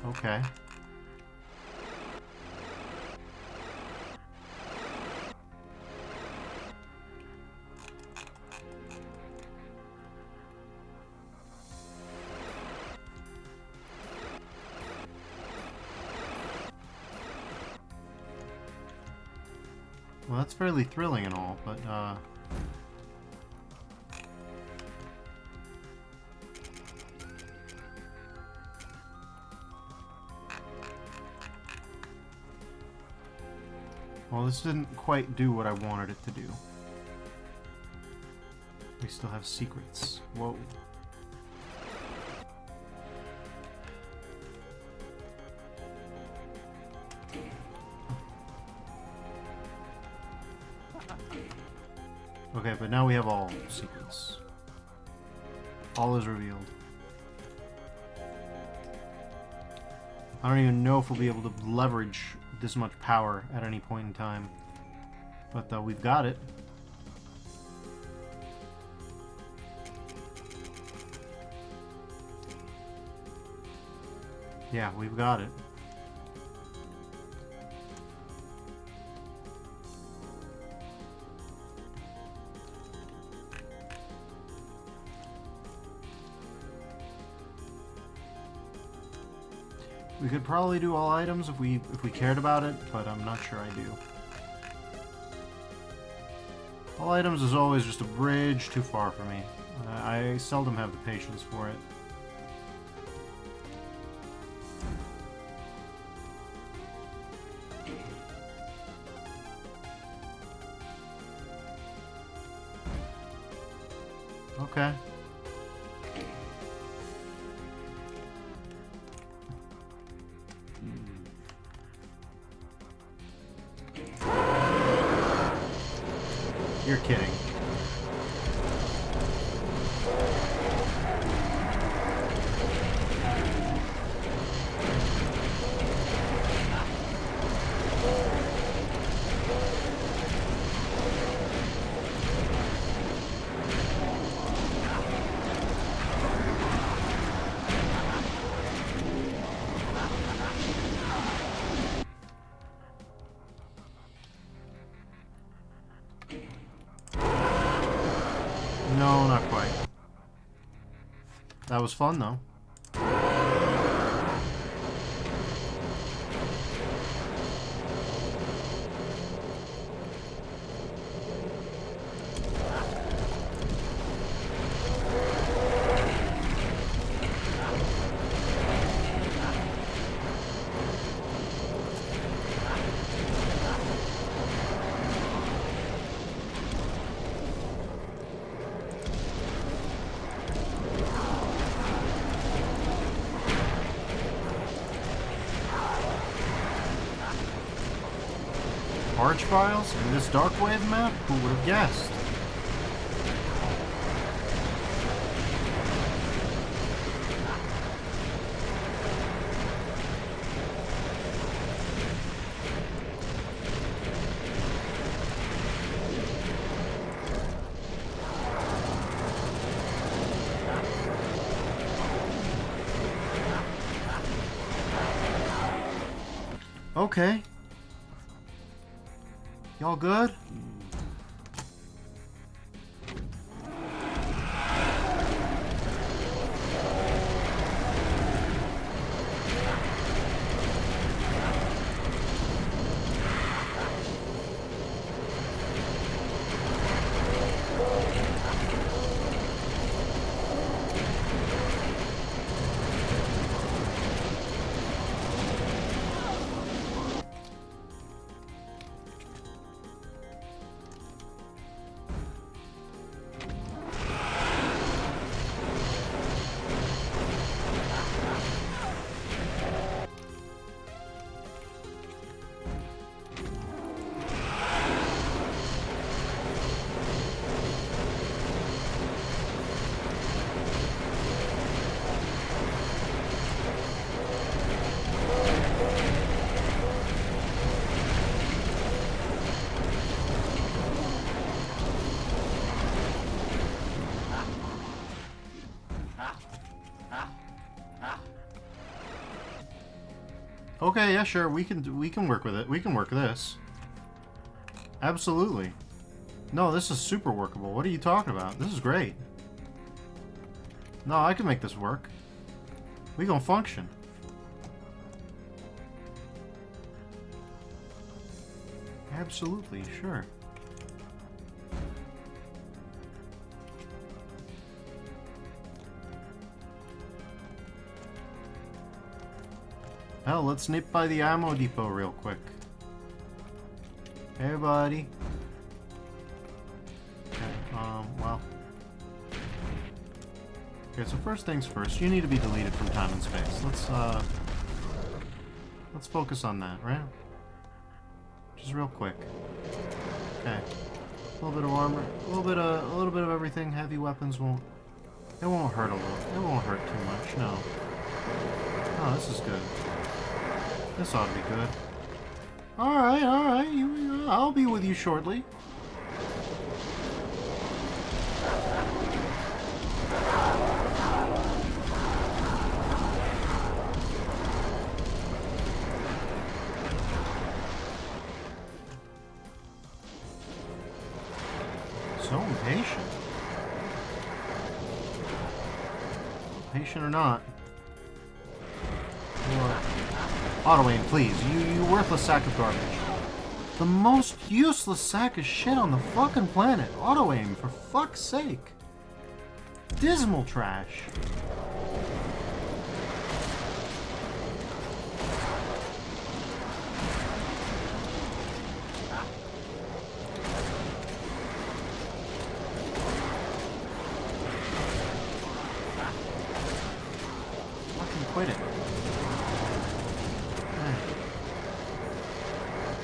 Okay. Well, that's fairly thrilling and all, but, well, this didn't quite do what I wanted it to do. We still have secrets. Whoa. Okay, but now we have all secrets. All is revealed. I don't even know if we'll be able to leverage this much power at any point in time. But we've got it. Yeah, we've got it. We could probably do all items if we cared about it, but I'm not sure I do. All items is always just a bridge too far for me. I seldom have the patience for it. Okay. You're kidding. No, not quite. That was fun, though. Archviles in this Darkwave map? Who would have guessed? Okay. Y'all good? Okay, yeah, sure. We can work with it. We can work this. Absolutely. No, this is super workable. What are you talking about? This is great. No, I can make this work. We gonna function. Absolutely, sure. Hell, let's nip by the ammo depot real quick. Hey, buddy. Okay, well. Okay, so first things first, you need to be deleted from time and space. Let's focus on that, right? Just real quick. Okay. A little bit of armor, a little bit of everything. Heavy weapons won't hurt a little. It won't hurt too much, no. Oh, this is good. This ought to be good. Alright, alright. I'll be with you shortly. So impatient. Patient or not. What? Auto aim, please. You worthless sack of garbage. The most useless sack of shit on the fucking planet. Auto aim, for fuck's sake. Dismal trash. Fucking quit it.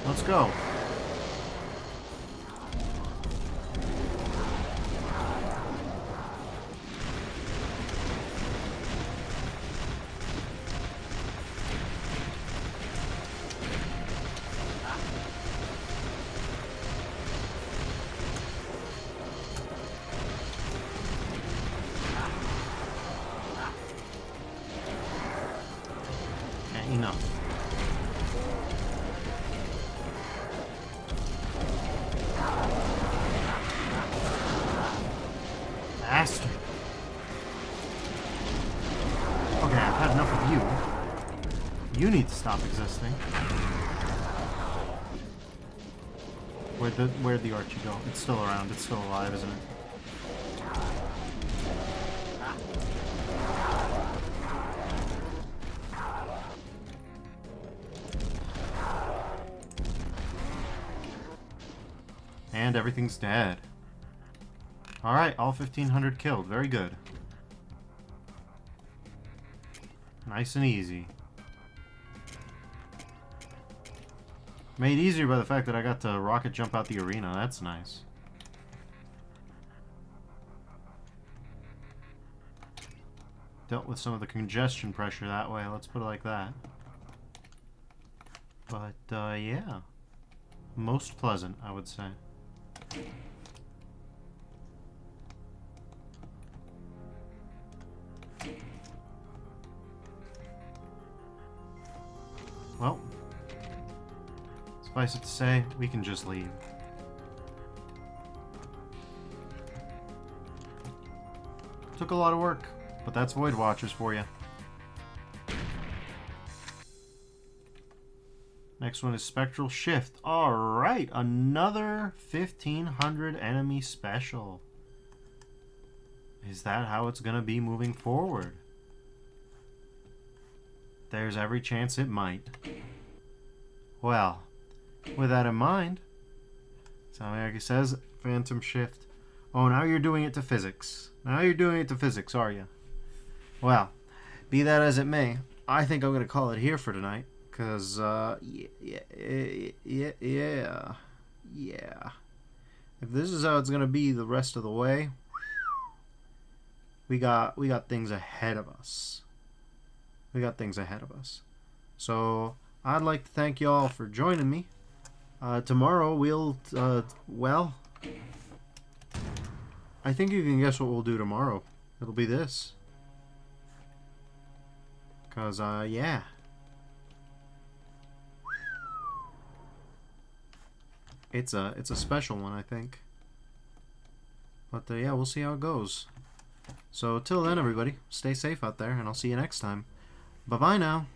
Let's go. Okay, enough. Bastard. Okay, I've had enough of you. You need to stop existing. Where'd the Archie go? It's still around. It's still alive, isn't it? And everything's dead. Alright, all 1,500 killed. Very good. Nice and easy. Made easier by the fact that I got to rocket jump out the arena. That's nice. Dealt with some of the congestion pressure that way. Let's put it like that. But, yeah. Most pleasant, I would say. Well, suffice it to say, we can just leave. Took a lot of work, but that's Void Watchers for you. Next one is Spectral Shift. Alright, another 1,500 enemy special. Is that how it's going to be moving forward? There's every chance it might. Well, with that in mind, Salmiaki says, Phantom Shift. Oh, now you're doing it to physics. Now you're doing it to physics, are you? Well, be that as it may, I think I'm going to call it here for tonight. Because, yeah. If this is how it's going to be the rest of the way, we got things ahead of us. We got things ahead of us. So, I'd like to thank you all for joining me. Tomorrow we'll, well, I think you can guess what we'll do tomorrow. It'll be this. Because, yeah. It's a special one, I think. But, yeah, we'll see how it goes. So, till then, everybody, stay safe out there, and I'll see you next time. Bye-bye now.